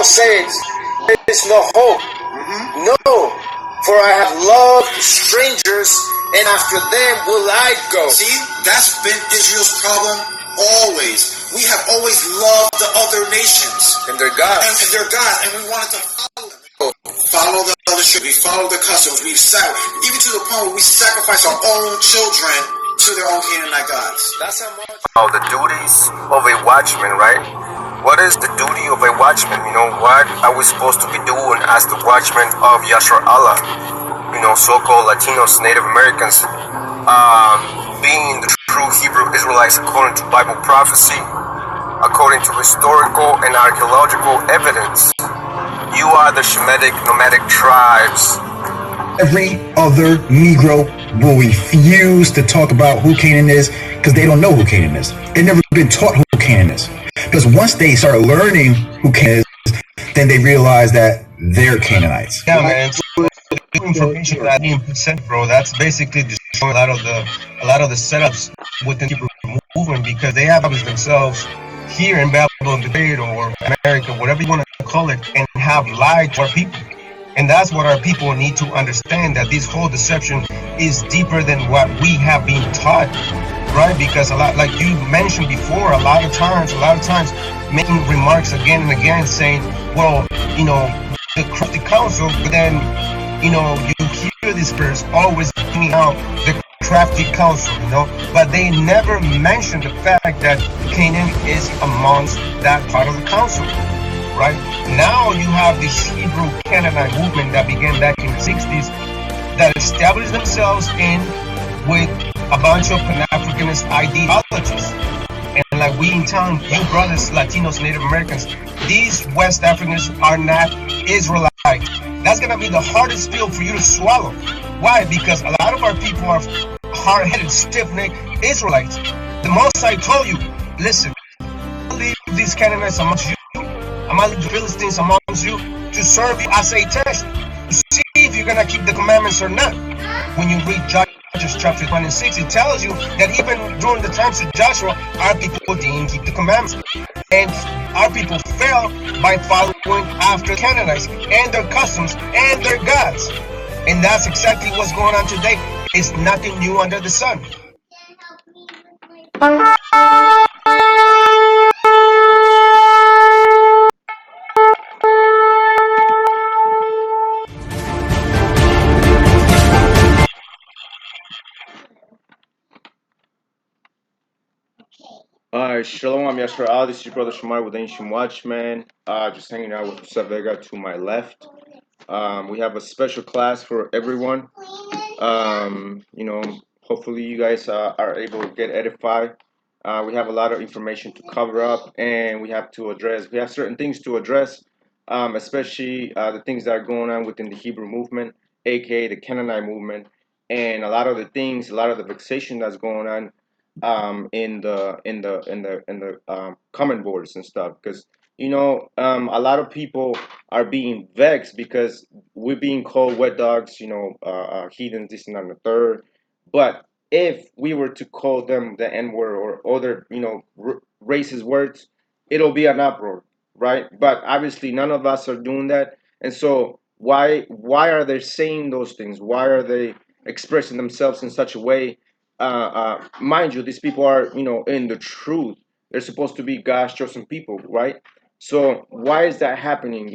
thou sayest, there is no hope. No, for I have loved strangers, and after them will I go. See, that's been Israel's problem always. We have always loved the other nations. And their God. And their God, and we wanted to follow them. Follow the other children. We follow the customs. Even to the point where we sacrifice our own children to their own Canaanite gods. That's how much. The duties of a watchman, right? What is the duty of a watchman? What are we supposed to be doing as the watchmen of Yashar Allah? So-called Latinos, Native Americans, being the true Hebrew Israelites according to Bible prophecy, according to historical and archaeological evidence. You are the Shemitic nomadic tribes. Every other Negro will refuse to talk about who Canaan is because they don't know who Canaan is. They've never been taught who Canaan is. Because once they start learning who Canaan is, then they realize that they're Canaanites. Yeah, man. The information that being presented, bro, that's basically destroying a lot of the setups within the Hebrew movement, because they have themselves here in Babylon the Great or America, whatever you want to call it, and have lied to our people. And that's what our people need to understand, that this whole deception is deeper than what we have been taught, right? Because a lot, like you mentioned before, a lot of times making remarks again and again saying, well, the crafty council, but then, you hear this verse always bringing out the crafty council, but they never mention the fact that Canaan is amongst that part of the council. Right now, you have this Hebrew Canaanite movement that began back in the 60s that established themselves with a bunch of Pan-Africanist ideologies. And like we in town, you brothers, Latinos, Native Americans, these West Africans are not Israelites. That's going to be the hardest pill for you to swallow. Why? Because a lot of our people are hard-headed, stiff-necked Israelites. The Most I told you, listen, leave these Canaanites amongst you. I'm going to leave the Philistines amongst you to serve you as a test, to see if you're going to keep the commandments or not. When you read Judges chapter 26, it tells you that even during the times of Joshua, our people didn't keep the commandments. And our people fell by following after Canaanites and their customs and their gods. And that's exactly what's going on today. It's nothing new under the sun. Alright, Shalom, I'm Yashar Ali. This is your brother Shamar with Ancient Watchman. Just hanging out with Yusuf Vega to my left. We have a special class for everyone. Hopefully you guys are able to get edified. We have a lot of information to cover up, and we have certain things to address, especially the things that are going on within the Hebrew movement, aka the Canaanite movement, and a lot of the vexation that's going on in the comment boards and stuff, because a lot of people are being vexed because we're being called wet dogs, heathens, this and that and the third. But if we were to call them the N-word or other racist words, it'll be an uproar, right? But obviously none of us are doing that. And so why are they saying those things? Why are they expressing themselves in such a way? Mind you, these people are, in the truth. They're supposed to be God's chosen people, right? So why is that happening?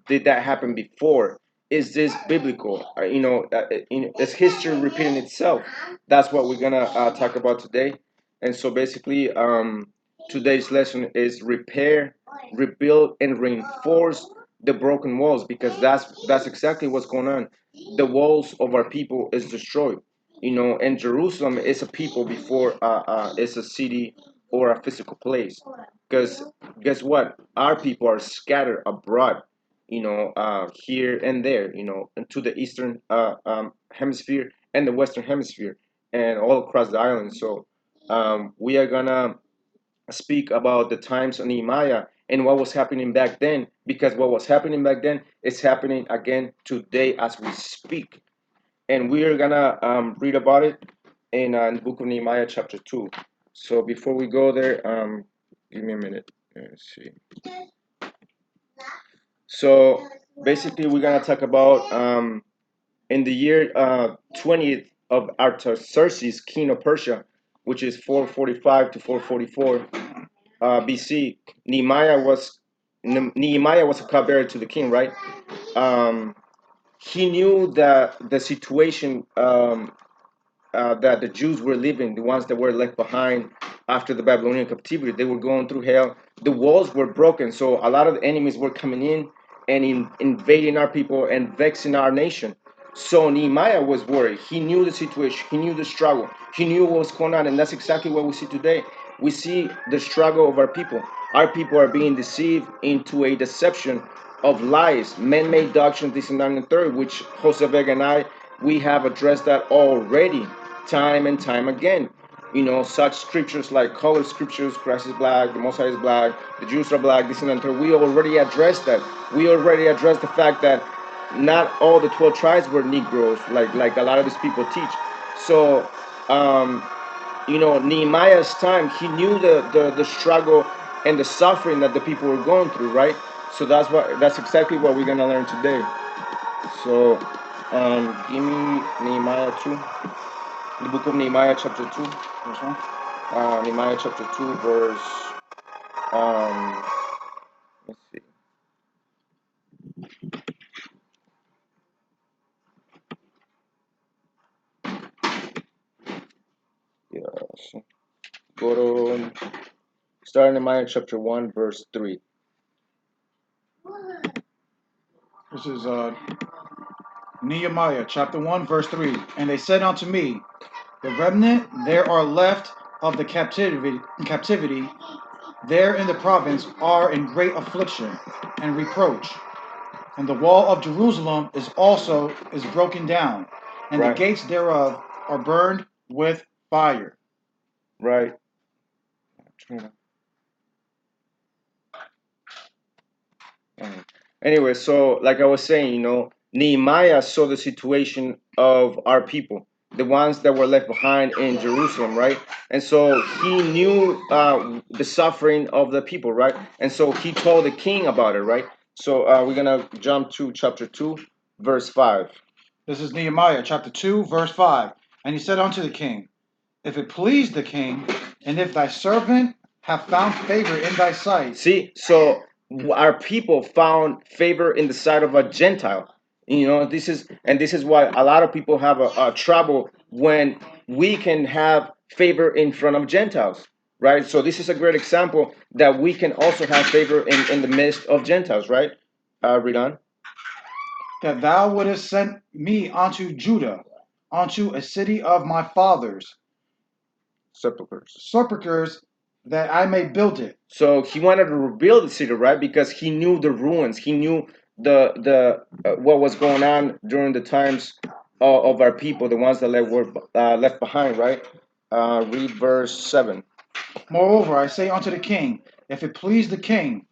Did that happen before? Is this biblical? Is history repeating itself? That's what we're gonna talk about today. And so basically, today's lesson is repair, rebuild, and reinforce the broken walls, because that's exactly what's going on. The walls of our people is destroyed. And Jerusalem is a people before it's a city or a physical place. Because guess what? Our people are scattered abroad, here and there, into the eastern hemisphere and the western hemisphere and all across the island. So we are gonna speak about the times of Nehemiah and what was happening back then, because what was happening back then is happening again today as we speak. And we are gonna read about it in the book of Nehemiah chapter 2. So before we go there, give me a minute. Let's see. So basically, we're gonna talk about in the year 20th of Artaxerxes, king of Persia, which is 445 to 444 BC. Nehemiah was a cupbearer to the king, right? Um, he knew that the situation that the Jews were living, the ones that were left behind after the Babylonian captivity, they were going through hell. The walls were broken, so a lot of the enemies were coming in and invading our people and vexing our nation. So Nehemiah was worried. He knew the situation. He knew the struggle. He knew what was going on, and that's exactly what we see today. We see the struggle of our people. Our people are being deceived into a deception of lies, man-made doctrines, this and that and the third, which Jose Vega and I, we have addressed that already time and time again. Such scriptures like color scriptures, Christ is black, the Messiah is black, the Jews are black, this and that. We already addressed that. We already addressed the fact that not all the 12 tribes were Negroes, like a lot of these people teach. So, Nehemiah's time, he knew the struggle and the suffering that the people were going through, right? So that's exactly what we're gonna learn today. So, give me Nehemiah 2. The book of Nehemiah, chapter 2. Verse 1. Nehemiah, chapter 2, verse. Let's see. Yes. Go to. Start in Nehemiah, chapter 1, verse 3. This is Nehemiah chapter 1, verse 3. And they said unto me, the remnant there are left of the captivity there in the province are in great affliction and reproach. And the wall of Jerusalem is broken down, and Right. the gates thereof are burned with fire. Right. Anyway, so like I was saying, Nehemiah saw the situation of our people, the ones that were left behind in Jerusalem, right? And so he knew the suffering of the people, right? And so he told the king about it, right? So we're gonna jump to chapter 2, verse 5. This is Nehemiah chapter 2, verse 5. And he said unto the king, if it please the king, and if thy servant have found favor in thy sight. See, so our people found favor in the sight of a Gentile. This is why a lot of people have a trouble when we can have favor in front of Gentiles, right? So this is a great example that we can also have favor in the midst of Gentiles, right? Read on. That thou wouldest send me unto Judah, unto a city of my fathers, sepulchres, that I may build it. So he wanted to rebuild the city, right? Because he knew the ruins. He knew the what was going on during the times of our people, the ones that were left behind, right? Read verse 7. Moreover, I say unto the king, if it please the king,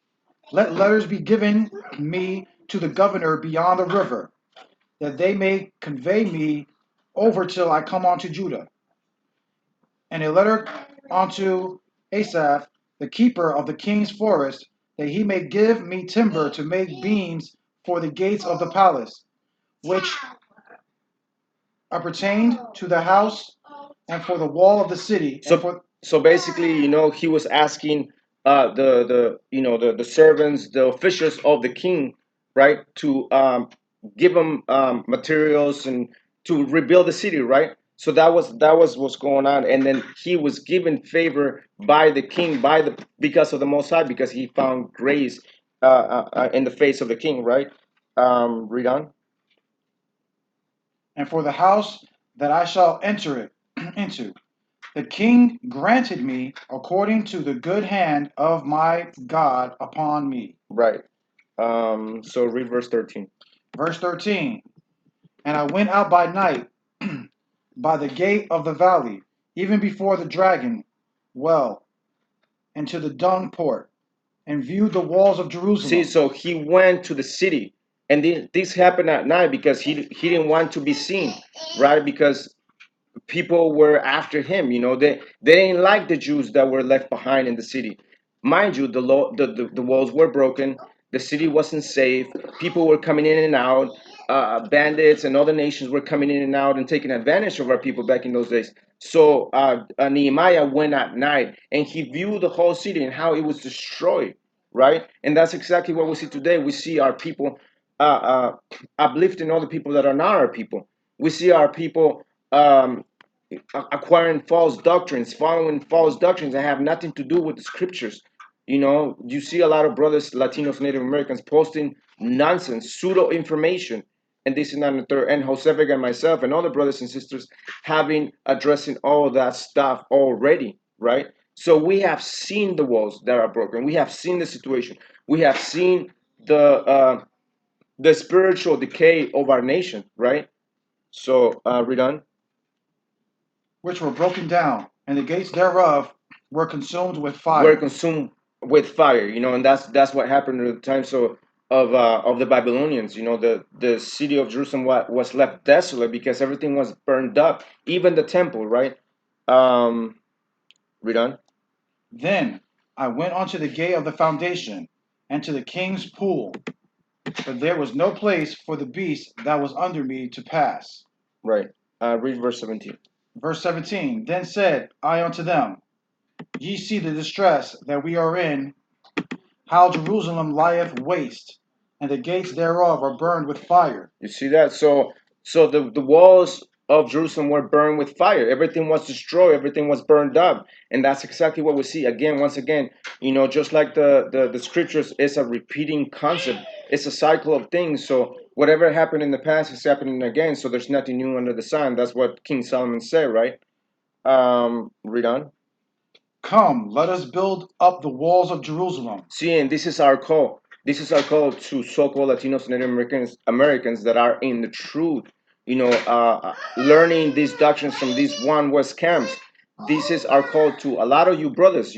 let letters be given me to the governor beyond the river, that they may convey me over till I come unto Judah. And a letter unto Asaph, the keeper of the king's forest, that he may give me timber to make beams for the gates of the palace, which appertained to the house and for the wall of the city. So basically, he was asking the servants, the officials of the king, right, to give him materials and to rebuild the city, right? So that was what's going on, and then he was given favor by the king because of the Most High, because he found grace in the face of the king, right? Read on. And for the house that I shall enter it into, the king granted me according to the good hand of my God upon me. Right. So read verse 13. Verse 13. And I went out by night by the gate of the valley, even before the dragon well, into the dung port, and viewed the walls of Jerusalem. See, so he went to the city, and this happened at night because he didn't want to be seen, right? Because people were after him. They didn't like the Jews that were left behind in the city. Mind you, the walls were broken. The city wasn't safe. People were coming in and out. Bandits and other nations were coming in and out and taking advantage of our people back in those days. So Nehemiah went at night and he viewed the whole city and how it was destroyed, right? And that's exactly what we see today. We see our people uplifting other people that are not our people. We see our people acquiring false doctrines, following false doctrines that have nothing to do with the scriptures. You see a lot of brothers, Latinos, Native Americans posting nonsense, pseudo information, and this and that and the third. And Jose Vega and myself and other brothers and sisters having addressing all of that stuff already, right? So we have seen the walls that are broken. We have seen the situation. We have seen the spiritual decay of our nation, right? So read on. which were broken down, and the gates thereof were consumed with Were fire. consumed with fire, and that's what happened at the time. So of the Babylonians, the city of Jerusalem was left desolate because everything was burned up, even the temple, right? Um, read on. Then I went unto the gate of the foundation, and to the king's pool, but there was no place for the beast that was under me to pass. Right. Read verse 17. Verse 17. Then said I unto them, Ye see the distress that we are in, how Jerusalem lieth waste, and the gates thereof are burned with fire. You see that? So the walls of Jerusalem were burned with fire. Everything was destroyed. Everything was burned up, and that's exactly what we see again. Once again, just like the scriptures is a repeating concept. It's a cycle of things. So whatever happened in the past is happening again. So there's nothing new under the sun. That's what King Solomon said, right? Read on. Come, let us build up the walls of Jerusalem. See, and this is our call. This is our call to so-called Latinos and Native Americans that are in the truth, learning these doctrines from these one West camps. This is our call to a lot of you brothers,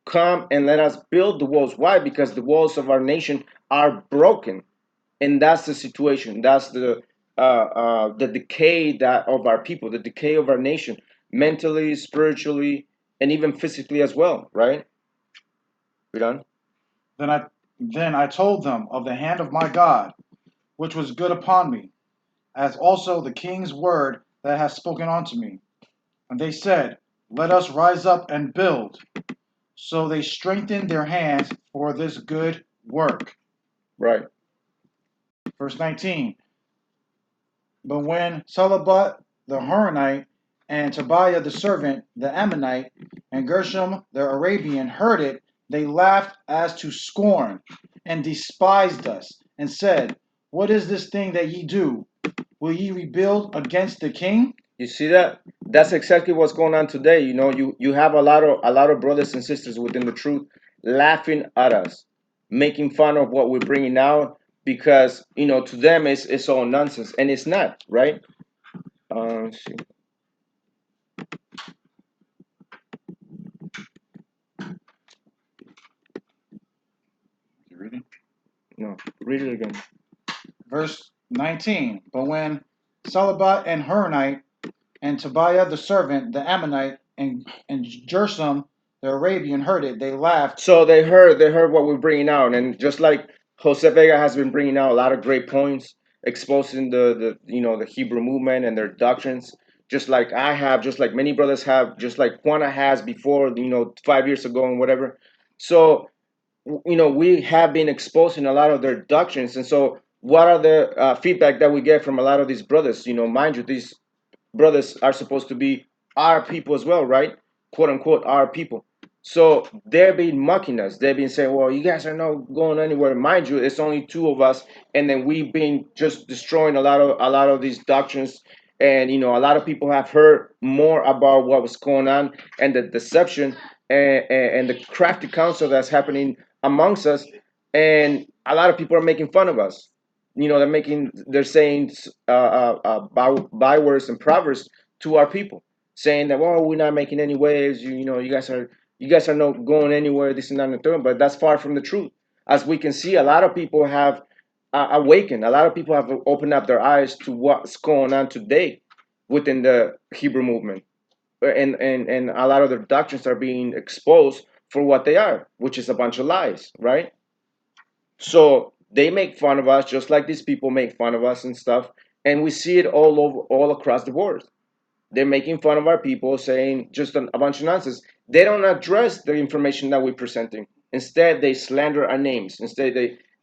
come and let us build the walls. Why? Because the walls of our nation are broken, and that's the situation. That's the decay that of our people, the decay of our nation, mentally, spiritually, and even physically as well. Right? We done? Then I told them of the hand of my God, which was good upon me, as also the king's word that hath spoken unto me. And they said, Let us rise up and build. So they strengthened their hands for this good work. Right. Verse 19. But when Salabot the Horonite and Tobiah the servant, the Ammonite, and Gershom the Arabian heard it, they laughed as to scorn, and despised us, and said, What is this thing that ye do? Will ye rebuild against the king? You see that? That's exactly what's going on today. You have a lot of brothers and sisters within the truth laughing at us, making fun of what we're bringing out because to them it's all nonsense and it's not, right? Let's see. You reading? No, read it again. Verse 19. But when Salabot and Horonite and Tobiah the servant, the Ammonite, and Gershom the Arabian heard it, they laughed. So they heard what we're bringing out, and just like Jose Vega has been bringing out a lot of great points, exposing the Hebrew movement and their doctrines, just like I have, just like many brothers have, just like Juana has before, 5 years ago and whatever. So we have been exposing a lot of their doctrines, and so what are the feedback that we get from a lot of these brothers? Mind you, these brothers are supposed to be our people as well, right? Quote unquote, our people. So they've been mocking us. They've been saying, well, you guys are not going anywhere. Mind you, it's only two of us, and then we've been just destroying a lot of these doctrines. And a lot of people have heard more about what was going on and the deception and the crafty counsel that's happening amongst us. And a lot of people are making fun of us. They're saying bywords and proverbs to our people, saying that, well, we're not making any waves. You guys are not going anywhere. This and that and the third. But that's far from the truth. As we can see, a lot of people have awakened. A lot of people have opened up their eyes to what's going on today within the Hebrew movement, and a lot of their doctrines are being exposed for what they are, which is a bunch of lies, right? So they make fun of us just like these people make fun of us and stuff, and we see it all over, all across the board. They're making fun of our people, saying just a bunch of nonsense. They don't address the information that we're presenting. Instead, they slander our names. Instead,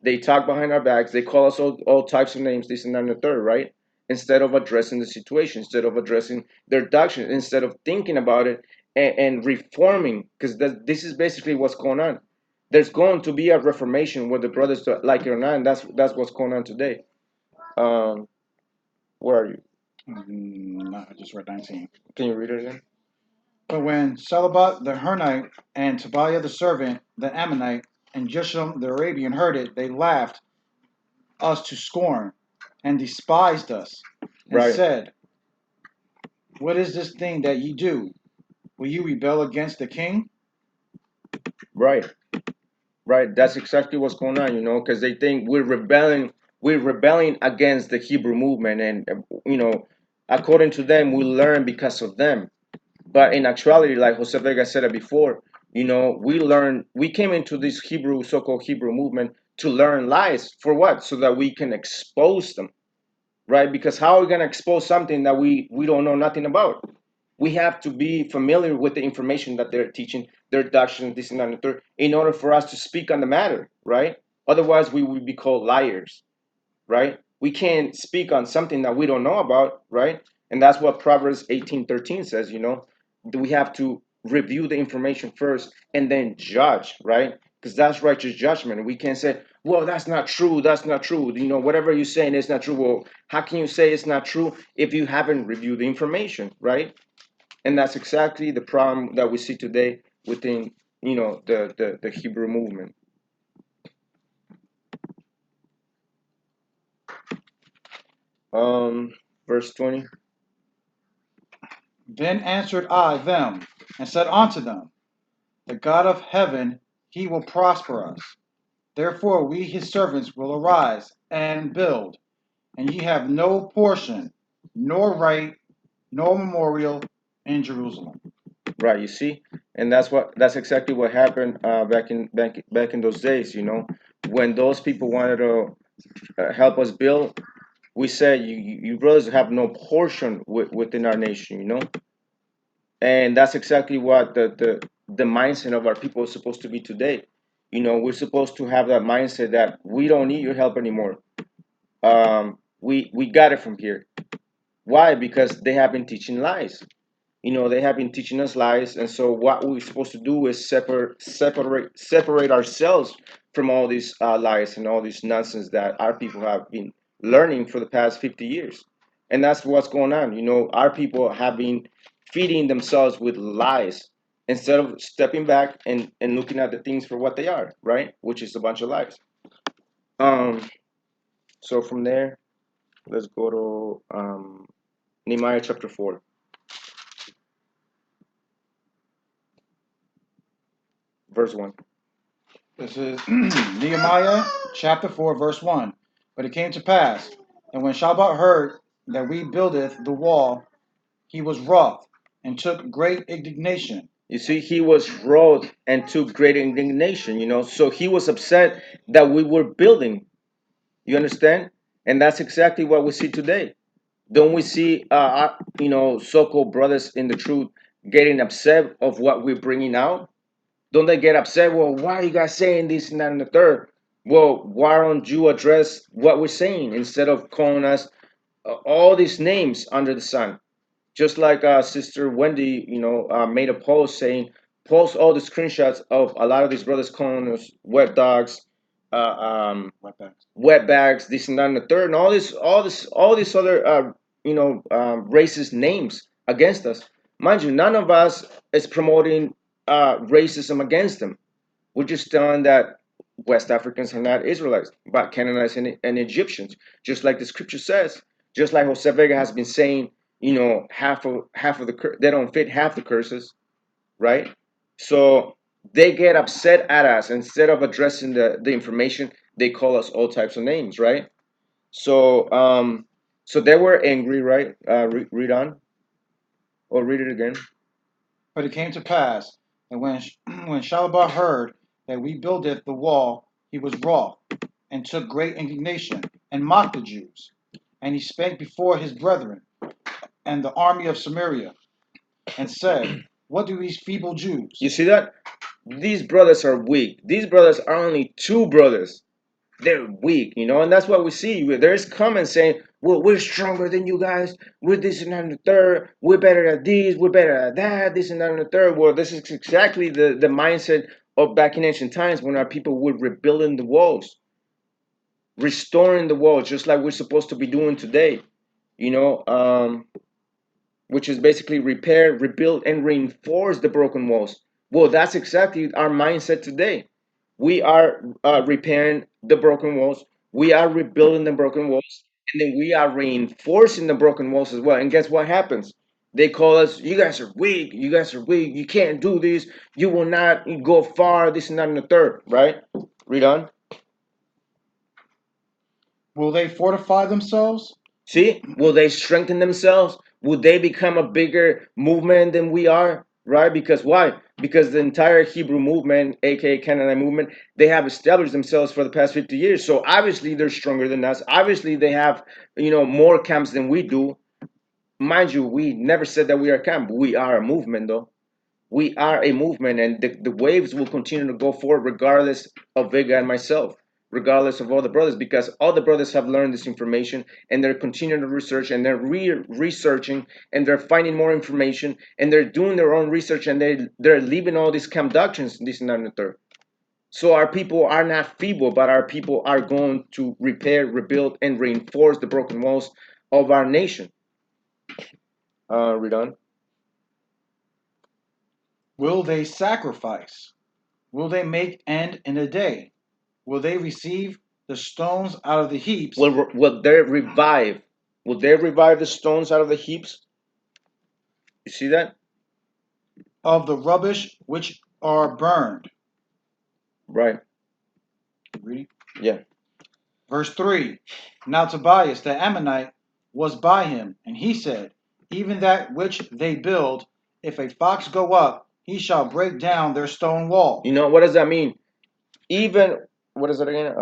they talk behind our backs. They call us all types of names, this and that and the third, right? Instead of addressing the situation, instead of addressing their doctrine, instead of thinking about it and reforming, because this is basically what's going on. There's going to be a reformation, whether brothers like it or not, and that's what's going on today. Um, where are you? No, I just read 19. Can you read it again? But when Selabat the Hernite and Tobiah the servant, the Ammonite, and Jesham the Arabian heard it, they laughed us to scorn and despised us, and Right. said, what is this thing that ye do? Will you rebel against the king? Right. Right. That's exactly what's going on, because they think we're rebelling against the Hebrew movement, and according to them, we learn because of them. But in actuality, like Jose Vega said it before, we came into this so-called Hebrew movement to learn lies. For what? So that we can expose them, right? Because how are we going to expose something that we don't know nothing about? We have to be familiar with the information that they're teaching, their doctrine, this and that and the third, in order for us to speak on the matter, right? Otherwise, we would be called liars, right? We can't speak on something that we don't know about, right? And that's what Proverbs 18:13 says, we have to review the information first and then judge, right? Because that's righteous judgment. We can't say, well, that's not true, that's not true. Whatever you're saying is not true. Well, how can you say it's not true if you haven't reviewed the information, right? And that's exactly the problem that we see today within, the Hebrew movement. Verse 20. Then answered I them, and said unto them, the God of heaven, he will prosper us. Therefore we his servants will arise and build, and ye have no portion, nor right, nor memorial in Jerusalem. Right, you see, and that's exactly what happened back in those days. When those people wanted to help us build, we said you brothers have no portion within our nation. And that's exactly what the mindset of our people is supposed to be today. We're supposed to have that mindset that we don't need your help anymore. We got it from here. Why? Because they have been teaching lies. They have been teaching us lies, and so what we're supposed to do is separate ourselves from all these lies and all this nonsense that our people have been learning for the past 50 years. And that's what's going on. Our people have been feeding themselves with lies instead of stepping back and looking at the things for what they are, right? Which is a bunch of lies. So from there, let's go to Nehemiah chapter 4. Verse 1. This is Nehemiah chapter 4, verse 1. But it came to pass, and when Shabbat heard that we buildeth the wall, he was wroth, and took great indignation. You see, he was wroth and took great indignation. So he was upset that we were building. You understand? And that's exactly what we see today. Don't we see, so-called brothers in the truth getting upset of what we're bringing out? Don't they get upset? Well, why are you guys saying this and that and the third? Well, why don't you address what we're saying instead of calling us all these names under the sun? Just like Sister Wendy, made a post saying, post all the screenshots of a lot of these brothers calling us wet dogs, wetbacks, this and that and the third, and all these other, racist names against us. Mind you, none of us is promoting racism against them. We're just telling that West Africans are not Israelites, but Canaanites and Egyptians, just like the scripture says. Just like Jose Vega has been saying, half of they don't fit half the curses, right? So they get upset at us instead of addressing the information. They call us all types of names, right? So they were angry, right? Read on, or read it again. But it came to pass, and when when Shalabah heard that we buildeth the wall, he was wroth, and took great indignation, and mocked the Jews. And he spake before his brethren and the army of Samaria, and said, What do these feeble Jews? You see that? These brothers are weak. These brothers are only two brothers. They're weak, and that's what we see. There's comments saying, well, we're stronger than you guys. We're this and that and the third. We're better at this. We're better at that. This and that and the third. Well, this is exactly the mindset of back in ancient times when our people were rebuilding the walls, restoring the walls, just like we're supposed to be doing today, which is basically repair, rebuild, and reinforce the broken walls. Well, that's exactly our mindset today. We are repairing the broken walls. We are rebuilding the broken walls, and then we are reinforcing the broken walls as well. And guess what happens? They call us, you guys are weak. You guys are weak. You can't do this. You will not go far. This and that and the third, right? Read on. Will they fortify themselves? See, will they strengthen themselves? Will they become a bigger movement than we are? Right? Because why? Because the entire Hebrew movement, aka Canaanite movement, they have established themselves for the past 50 years. So obviously they're stronger than us. Obviously they have, more camps than we do. Mind you, we never said that we are a camp. We are a movement, though. We are a movement, and the waves will continue to go forward regardless of Vega and myself, regardless of all the brothers, because all the brothers have learned this information and they're continuing to research and they're researching and they're finding more information and they're doing their own research and they're leaving all these camp doctrines, this and that and the third. So our people are not feeble, but our people are going to repair, rebuild, and reinforce the broken walls of our nation. Read on. Will they sacrifice? Will they make end in a day? Will they receive the stones out of the heaps? Will they revive? Will they revive the stones out of the heaps? You see that? Of the rubbish which are burned. Right. Reading? Yeah. Verse 3. Now Tobias the Ammonite was by him, and he said, Even that which they build, if a fox go up, he shall break down their stone wall. What does that mean? Even, what is it again?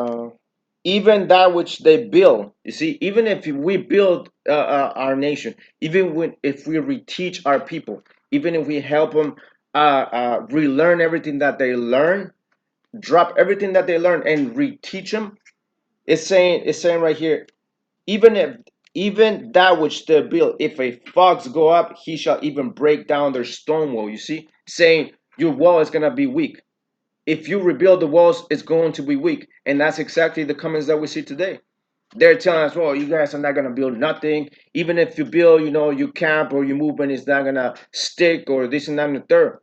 Even that which they build. You see, even if we build our nation, even if we reteach our people, even if we help them relearn everything that they learn, drop everything that they learn and reteach them, it's saying right here, even that which they build, if a fox go up, he shall even break down their stone wall. You see, saying your wall is gonna be weak. If you rebuild the walls, it's going to be weak, and that's exactly the comments that we see today. They're telling us, well, you guys are not gonna build nothing. Even if you build, your camp or your movement is not gonna stick, or this and that and the third.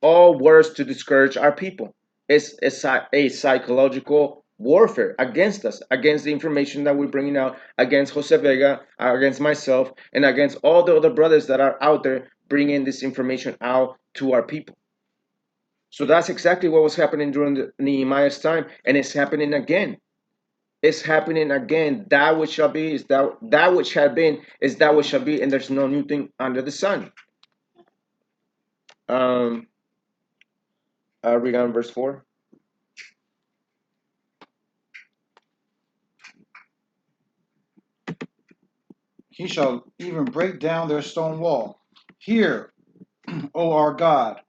All words to discourage our people. It's a psychological warfare against us, against the information that we're bringing out, against Jose Vega, against myself, and against all the other brothers that are out there bringing this information out to our people. So that's exactly what was happening during Nehemiah's time, and it's happening again. It's happening again. That which shall be is that which had been is that which shall be, and there's no new thing under the sun. I'll read on verse 4. He shall even break down their stone wall. Hear, O our God,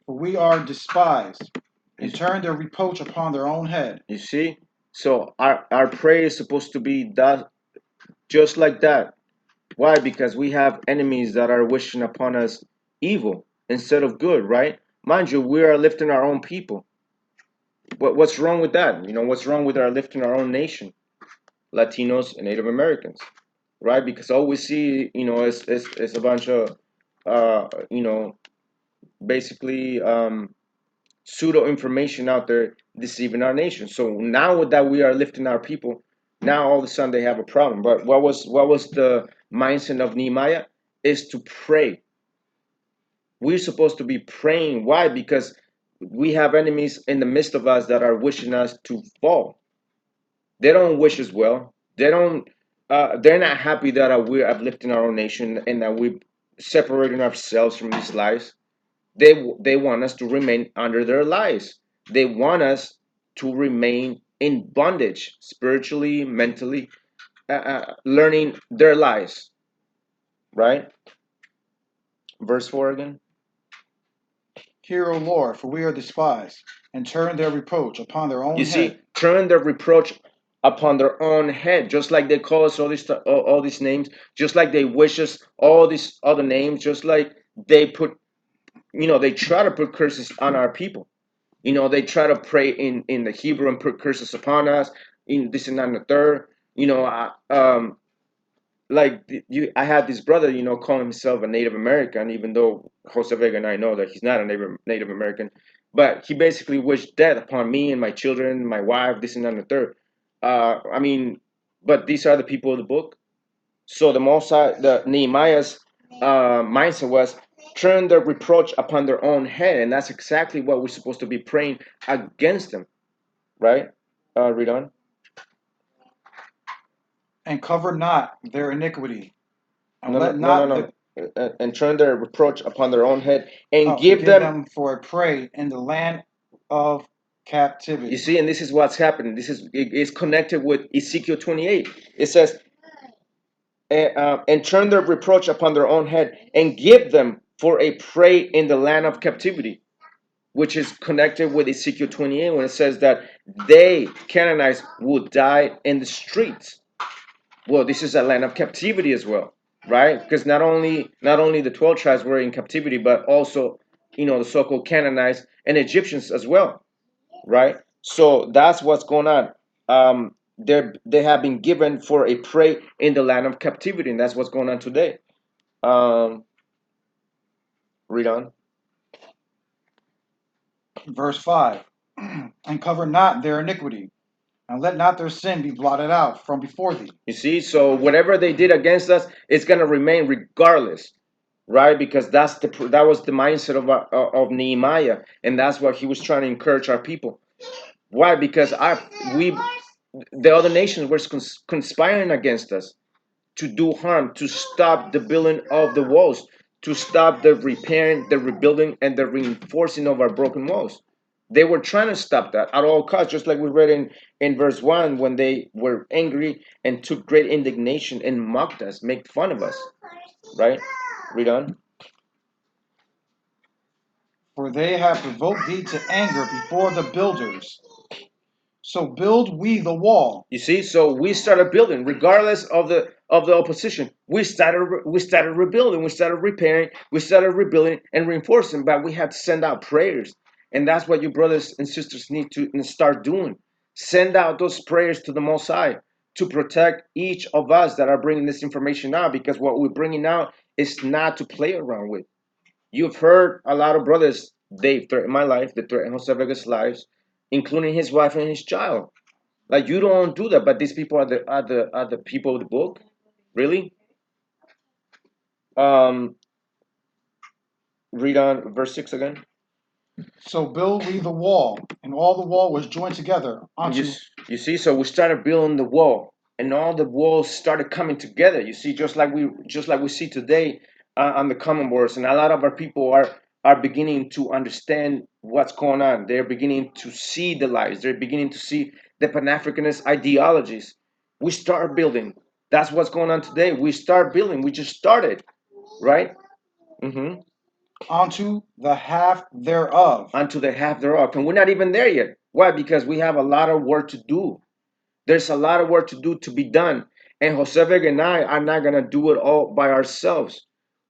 for we are despised, and turn their reproach upon their own head. You see? So our prayer is supposed to be that, just like that. Why? Because we have enemies that are wishing upon us evil instead of good, right? Mind you, we are lifting our own people. What's wrong with that? What's wrong with our lifting our own nation? Latinos and Native Americans, right? Because all we see, is a bunch of, basically pseudo information out there deceiving our nation. So now that we are lifting our people, now all of a sudden they have a problem. But what was the mindset of Nehemiah? Is to pray. We're supposed to be praying. Why? Because we have enemies in the midst of us that are wishing us to fall. They don't wish us well. They don't. They're not happy that we're uplifting our own nation and that we're separating ourselves from these lies. They want us to remain under their lies. They want us to remain in bondage, spiritually, mentally, learning their lies, right? Verse 4 again. Hear, O Lord, for we are despised, and turn their reproach upon their own You see, head. turn their reproach upon their own head, just like they call us all these names, just like they wish us all these other names, just like they put, they try to put curses on our people. They try to pray in the Hebrew and put curses upon us, in this and that and the third. Like I had this brother, calling himself a Native American, even though Jose Vega and I know that he's not a Native American, but he basically wished death upon me and my children, my wife, this and that and the third. I mean, but these are the people of the book. So the Nehemiah's mindset was turn the reproach upon their own head, and that's exactly what we're supposed to be praying against them, right? Read on. And cover not their iniquity, and No, no, let no, no, not no. And turn their reproach upon their own head and give give them. them for a prey in the land of captivity. You see, and this is what's happening. It's connected with Ezekiel 28. It says, and turn their reproach upon their own head and give them for a prey in the land of captivity, which is connected with Ezekiel 28 when it says that they, Canaanites, will die in the streets. Well, this is a land of captivity as well, right? Because not only the 12 tribes were in captivity, but also, the so-called Canaanites and Egyptians as well, right? So that's what's going on. They have been given for a prey in the land of captivity, and that's what's going on today. Um, Read on. Verse 5. And cover not their iniquity, and let not their sin be blotted out from before thee. You see, so whatever they did against us, it's gonna remain regardless, right? Because that was the mindset of Nehemiah, and that's what he was trying to encourage our people. Why? Because the other nations were conspiring against us to do harm, to stop the building of the walls, to stop the repairing, the rebuilding, and the reinforcing of our broken walls. They were trying to stop that at all costs, just like we read in verse 1 when they were angry and took great indignation and mocked us, made fun of us. Right? Read on. For they have provoked thee to anger before the builders. So build we the wall. You see, so we started building, regardless of the opposition. We started rebuilding, we started repairing, we started rebuilding and reinforcing. But we had to send out prayers, and that's what you brothers and sisters need to start doing. Send out those prayers to the Most High to protect each of us that are bringing this information out, because what we're bringing out is not to play around with. You've heard a lot of brothers, they threaten my life, they threaten Jose Vega's lives, including his wife and his child. Like, you don't do that, but these people are the people of the book, really. Um, Read on verse 6 again. So build we the wall, and all the wall was joined together You unto. you see, so we started building the wall, and all the walls started coming together. You see, just like we see today on the common wars, and a lot of our people are beginning to understand what's going on. They're beginning to see the lies. They're beginning to see the Pan Africanist ideologies. We start building. That's what's going on today. We start building. We just started, right? Mm-hmm. Unto the half thereof. Unto the half thereof, and we're not even there yet. Why? Because we have a lot of work to do. There's a lot of work to do, to be done. And Jose Vega and I are not going to do it all by ourselves.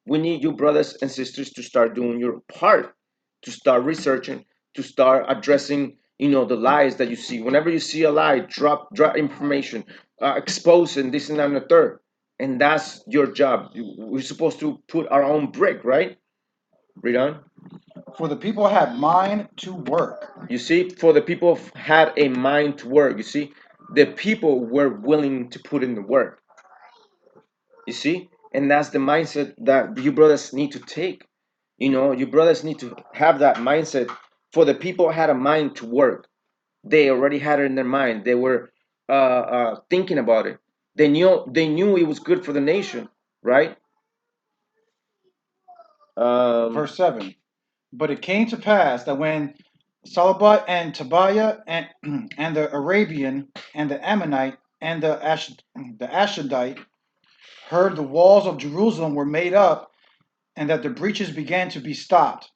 We need you, brothers and sisters, to start doing your part, to start researching, to start addressing, the lies that you see. Whenever you see a lie, drop information, exposing this and that and the third. And that's your job. We're supposed to put our own brick, right? Read on. For the people had mind to work. You see, for the people had a mind to work. You see, the people were willing to put in the work. You see, and that's the mindset that you brothers need to take. You brothers need to have that mindset. For the people had a mind to work. They already had it in their mind. They were thinking about it. They knew it was good for the nation, right? Verse 7. But it came to pass that when Salabat and Tobiah and the Arabian and the Ammonite and the Ashdodite heard the walls of Jerusalem were made up and that the breaches began to be stopped.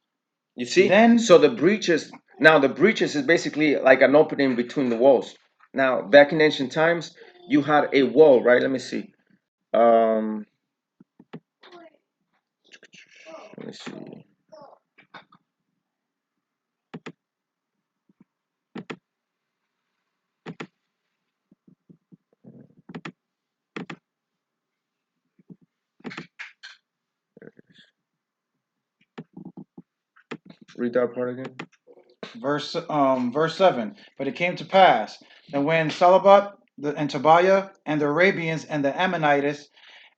You see? Then So the breaches, now the breaches is basically like an opening between the walls. Now, back in ancient times, you had a wall, right? Let me see. Um, let me see. Read that part again. verse 7. But it came to pass that when Salabat and Tobiah and the Arabians and the Ammonites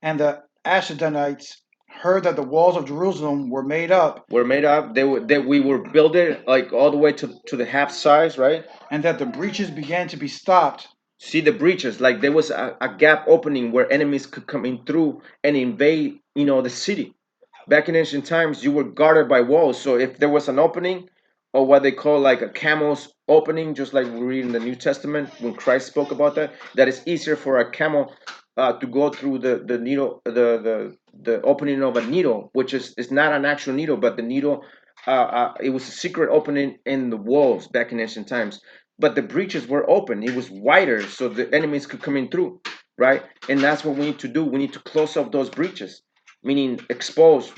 and the Ashdodites heard that the walls of Jerusalem were made up Were made up. We were building like all the way to the half size, right? and that the breaches began to be stopped. See the breaches, like there was a gap opening where enemies could come in through and invade, the city. Back in ancient times, you were guarded by walls. So if there was an opening, or what they call like a camel's opening, just like we read in the New Testament when Christ spoke about that, that it's easier for a camel to go through the needle, the opening of a needle, which is not an actual needle, but the needle. It was a secret opening in the walls back in ancient times, but the breaches were open. It was wider, so the enemies could come in through, right? And that's what we need to do. We need to close up those breaches, meaning expose.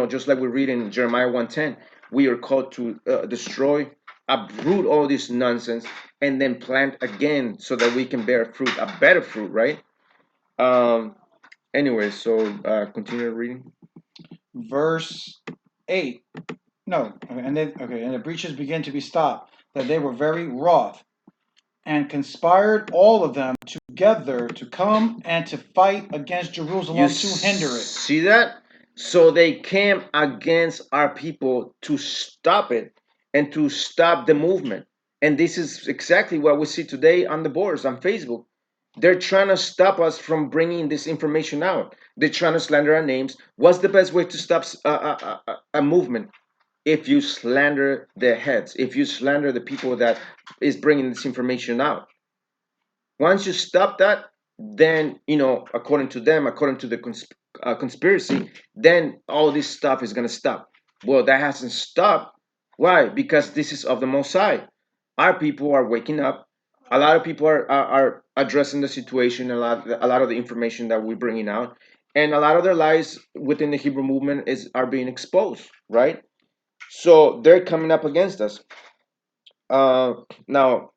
Just like we read in Jeremiah 1:10, we are called to destroy, uproot all this nonsense, and then plant again, so that we can bear fruit, a better fruit, right? Anyway, so continue reading. Verse 8. No, and the breaches began to be stopped, that they were very wroth, and conspired all of them together to come and to fight against You Jerusalem to hinder it. see that? So they came against our people to stop it and to stop the movement. And this is exactly what we see today on the boards on Facebook. They're trying to stop us from bringing this information out. They're trying to slander our names. What's the best way to stop a movement? If you slander their heads, if you slander the people that is bringing this information out. Once you stop that, then according to them, according to the conspiracy, then all this stuff is going to stop. Well, that hasn't stopped. Why? Because this is of the Most High. Our people are waking up. A lot of people are addressing the situation. A lot of the information that we're bringing out, and a lot of their lies within the Hebrew movement are being exposed, right? So they're coming up against us. Now,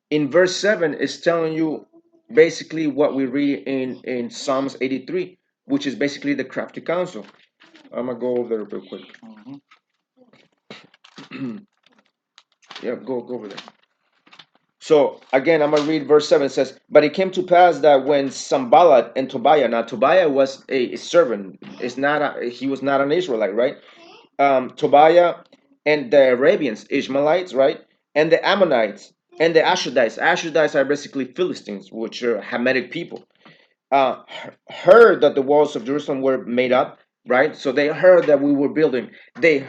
in verse 7 is telling you basically what we read in Psalms 83, which is basically the crafty counsel. I'm gonna go over there real quick. Yeah, go over there. So again, I'm gonna read verse 7. It says, but it came to pass that when Sambalat and Tobiah, now Tobiah was a servant, he was not an Israelite, right? Tobiah and the Arabians, Ishmaelites, right? And the Ammonites and the Ashdodites. Ashdodites are basically Philistines, which are Hamitic people. uh, heard that the walls of Jerusalem were made up, right? So they heard that we were building. They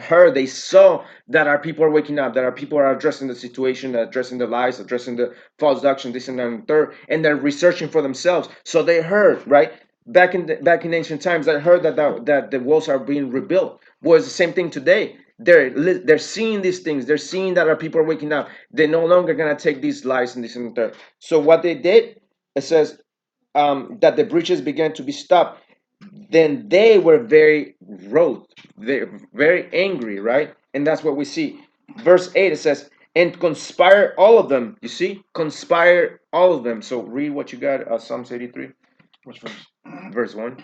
saw that our people are waking up, that our people are addressing the situation, addressing the lies, addressing the false doctrine, this and that and third, and they're researching for themselves. So they heard, right? Back in ancient times, I heard that the walls are being rebuilt. Well, it's the same thing today. They're seeing these things. They're seeing that our people are waking up. They're no longer gonna take these lies and this and that. So what they did, it says, that the breaches began to be stopped, then they were very wroth, they're very angry, right? And that's what we see. Verse 8, it says, and conspire all of them. You see, conspire all of them. So read what you got, Psalms 83. Which verse? Verse 1.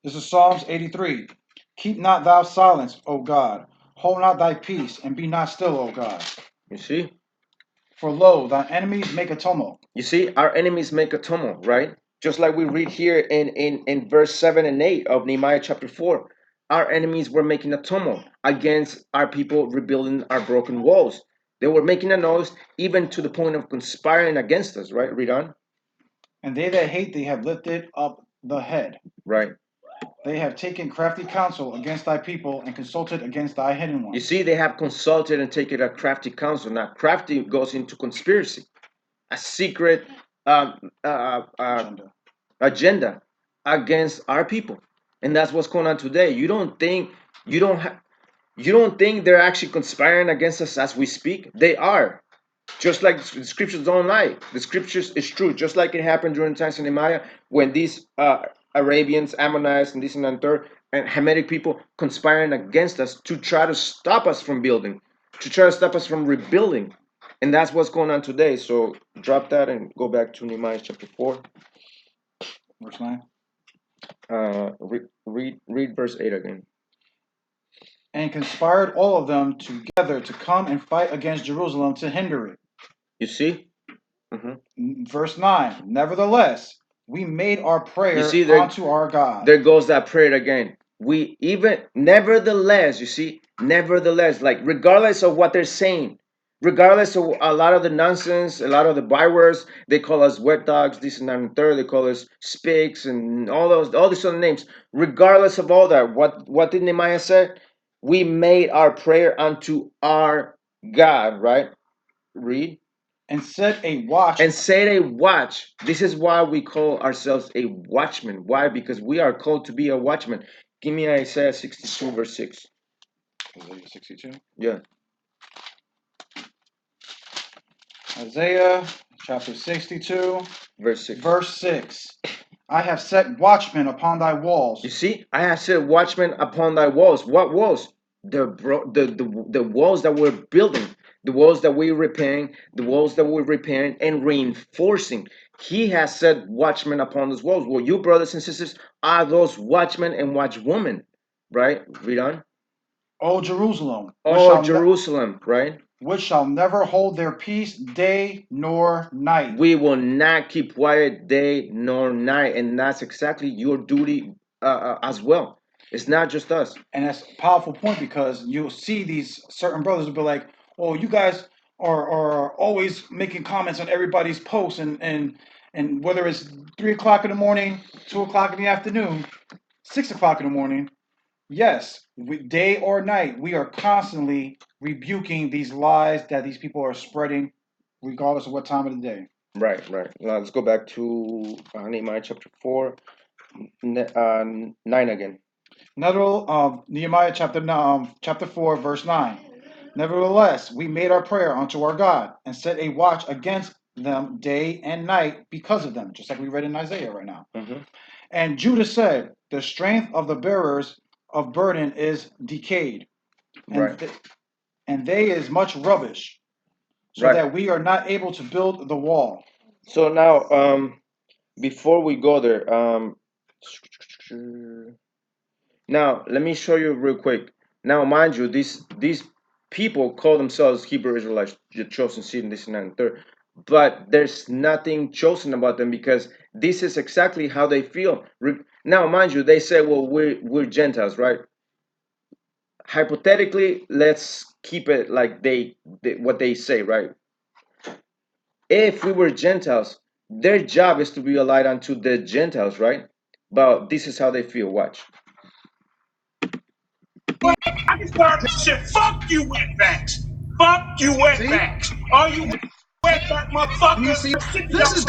This is Psalms 83. Keep not thou silence, O God. Hold not thy peace, and be not still, O God. You see? For lo, thine enemies make a tumult. You see, our enemies make a tumult, right? Just like we read here in verse 7 and 8 of Nehemiah chapter 4. Our enemies were making a tumult against our people rebuilding our broken walls. They were making a noise even to the point of conspiring against us, right? Read on. And they that hate thee have lifted up the head. Right. They have taken crafty counsel against thy people and consulted against thy hidden ones. You see, they have consulted and taken a crafty counsel. Now, crafty goes into conspiracy, a secret agenda against our people, and that's what's going on today. You don't think they're actually conspiring against us as we speak? They are. Just like the scriptures don't lie. The scriptures is true. Just like it happened during the times of Nehemiah, when these Arabians, Ammonites, and this and that third, and Hamitic people conspiring against us to try to stop us from building, to try to stop us from rebuilding. And that's what's going on today. So drop that and go back to Nehemiah chapter 4. Verse 9. Read verse 8 again. And conspired all of them together to come and fight against Jerusalem to hinder it. You see? Verse 9. Nevertheless, we made our prayer unto our God. There goes that prayer again. We even, nevertheless, you see, nevertheless, like regardless of what they're saying, regardless of a lot of the nonsense, a lot of the bywords, they call us wet dogs, this and that and third, they call us spigs and all these other names. Regardless of all that, what did Nehemiah say? We made our prayer unto our God, right? Read. And set a watch. And set a watch. This is why we call ourselves a watchman. Why? Because we are called to be a watchman. Give me Isaiah 62 verse 6. Isaiah 62? Yeah. Isaiah chapter 62. Verse 6. Verse 6. I have set watchmen upon thy walls. You see? I have set watchmen upon thy walls. What walls? The walls that we're building. The walls that we're repairing, and reinforcing. He has set watchmen upon those walls. Well, you brothers and sisters are those watchmen and watchwomen, right? Read on. O Jerusalem. O Jerusalem, right? Which shall never hold their peace day nor night. We will not keep quiet day nor night, and that's exactly your duty as well. It's not just us. And that's a powerful point, because you'll see these certain brothers will be like, oh, you guys are always making comments on everybody's posts, and whether it's 3 o'clock in the morning, 2 o'clock in the afternoon, 6 o'clock in the morning, yes, day or night, we are constantly rebuking these lies that these people are spreading, regardless of what time of the day. Right. Now let's go back to Nehemiah chapter 4, 9 again. Nehemiah chapter 4, verse 9. Nevertheless, we made our prayer unto our God and set a watch against them day and night because of them, just like we read in Isaiah right now. And Judah said, the strength of the bearers of burden is decayed, and they is much rubbish, so that we are not able to build the wall. So now, before we go there, now let me show you real quick. Now, mind you, these people call themselves Hebrew Israelites, the chosen seed, and this and that and third. But there's nothing chosen about them, because this is exactly how they feel. Now, mind you, they say, well, we're Gentiles, right? Hypothetically, let's keep it like what they say, right? If we were Gentiles, their job is to be a light unto the Gentiles, right? But this is how they feel. Watch. I can start this shit. Fuck you, wetbacks. Fuck you, wetbacks. All you wetback motherfuckers. This is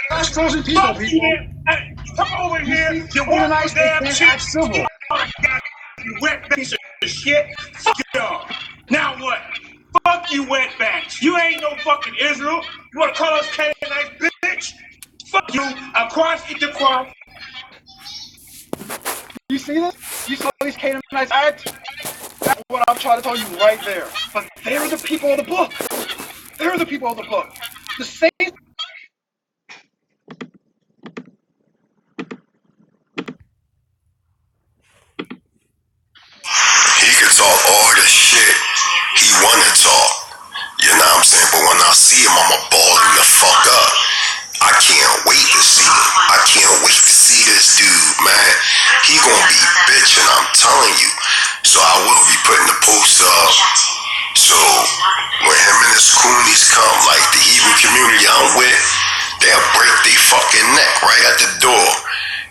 That's frozen people, fuck you, man. Hey, come over here. You want nice damn shit? You wet piece of shit. Fuck y'all. Now what? Fuck you, wetbacks. You ain't no fucking Israel. You wanna call us Canaanites, bitch? Fuck you. Across eat the cross. You see this? You saw these Canaanites act? That's what I'm trying to tell you right there. But they're the people of the book. They're the people of the book. The same. He could talk all the shit he wanna talk. You know what I'm saying? But when I see him, I'ma ball him the fuck up. I can't wait to see him. I can't wait to see this dude, man. He gonna be bitching, I'm telling you. So I will be putting the post up. So when him and his coonies come, like the Hebrew community I'm with, they'll break their fucking neck right at the door.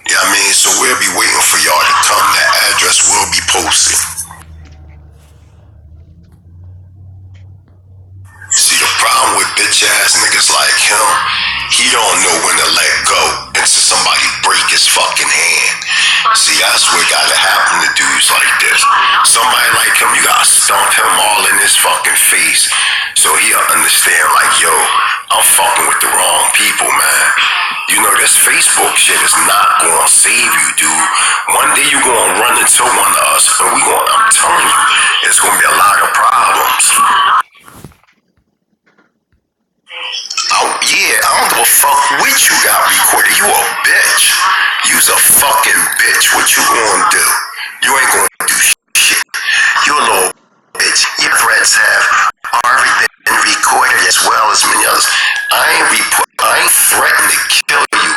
Yeah, I mean, so we'll be waiting for y'all to come. That address will be posted. See, the problem with bitch ass niggas like him, he don't know when to let go until somebody break his fucking hand. See, that's what gotta happen to dudes like this. Somebody like him, you gotta stomp him all in his fucking face so he'll understand, like, yo, I'm fucking with the wrong people, man. You know, this Facebook shit is not gonna save you, dude. One day you gonna run into one of us, and I'm telling you, it's gonna be a lot of problems. Oh yeah, I don't give a fuck what you got recorded. You a bitch. You's a fucking bitch. What you gonna do? You ain't gonna do shit. You a little bitch. Your threats have already been recorded as well as many others. I ain't threatening to kill you.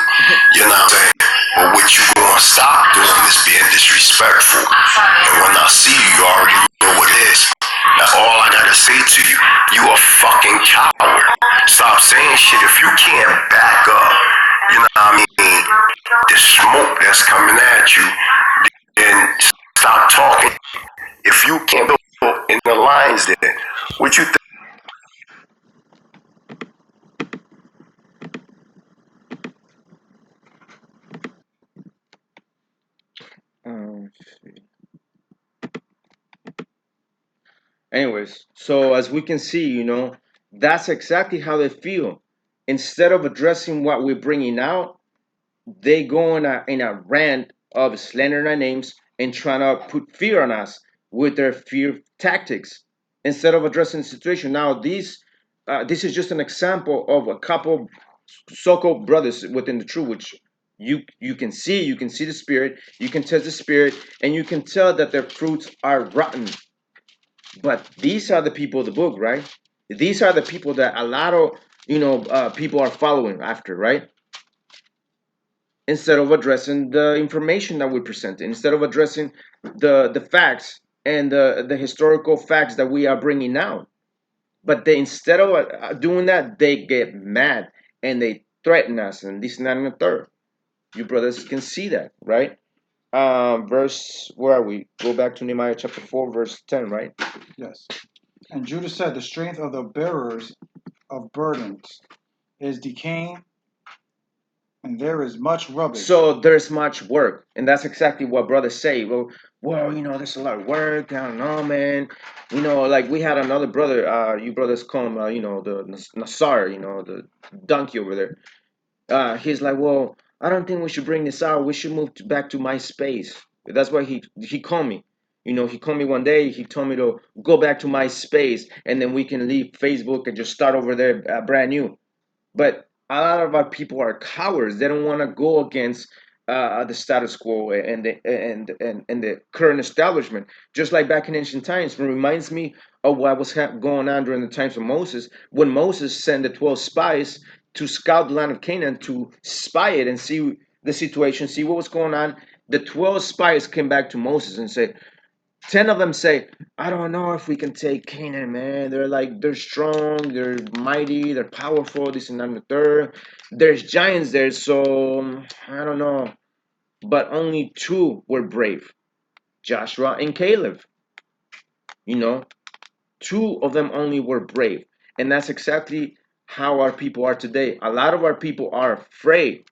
You know what I'm saying? But what you gonna stop doing is being disrespectful. And when I see you, you already know what it is. That's all I gotta say to you. You a fucking coward. Stop saying shit if you can't back up. You know what I mean? The smoke that's coming at you, then stop talking. If you can't build in the lines there, what you think? Let's see. Anyways, so as we can see, that's exactly how they feel. Instead of addressing what we're bringing out, they go in a rant of slandering our names and trying to put fear on us with their fear tactics instead of addressing the situation. Now, this is just an example of a couple so-called brothers within the truth, which you can see the spirit, you can test the spirit, and you can tell that their fruits are rotten. But these are the people of the book, right? These are the people that a lot of people are following after, right? Instead of addressing the information that we present, instead of addressing the facts and the historical facts that we are bringing out. But they, instead of doing that, they get mad and they threaten us and this and that and the third. You brothers can see that, right? Verse, where are we? Go back to Nehemiah chapter 4, verse 10, right? Yes. And Judah said, the strength of the bearers of burdens is decaying, and there is much rubbish. So there's much work, and that's exactly what brothers say. Well, there's a lot of work. I don't know, man. Like we had another brother. You brothers call him, the Nasar. The donkey over there. He's like, well, I don't think we should bring this out. We should move back to MySpace. That's why he called me. He called me one day. He told me to go back to MySpace, and then we can leave Facebook and just start over there brand new. But a lot of our people are cowards. They don't want to go against the status quo and the current establishment. Just like back in ancient times, it reminds me of what was going on during the times of Moses, when Moses sent the 12 spies to scout the land of Canaan to spy it and see the situation, see what was going on. The 12 spies came back to Moses and said, 10 of them say, I don't know if we can take Canaan, man. They're strong, they're mighty, they're powerful, this and that and the third. There's giants there, so I don't know. But only two were brave, Joshua and Caleb. You know, two of them only were brave. And that's exactly how our people are today. A lot of our people are afraid.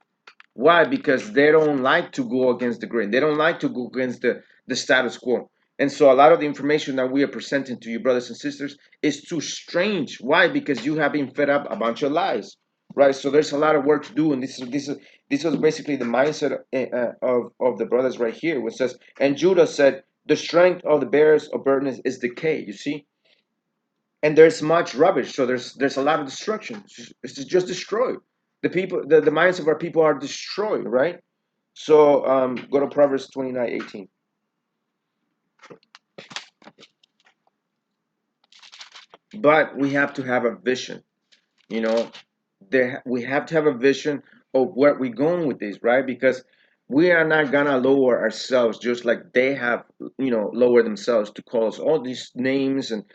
Why? Because they don't like to go against the grain. They don't like to go against the status quo. And so a lot of the information that we are presenting to you, brothers and sisters, is too strange. Why? Because you have been fed up a bunch of lies, right? So there's a lot of work to do, and this is basically the mindset of the brothers right here, which says, and Judah said, the strength of the bearers of burdens is decay. You see, and there's much rubbish, so there's a lot of destruction. It's just destroyed. The minds of our people are destroyed, right? So go to Proverbs 29:18. But we have to have a vision, you know. We have to have a vision of where we're going with this, right? Because we are not gonna lower ourselves just like they have, lowered themselves to call us all these names and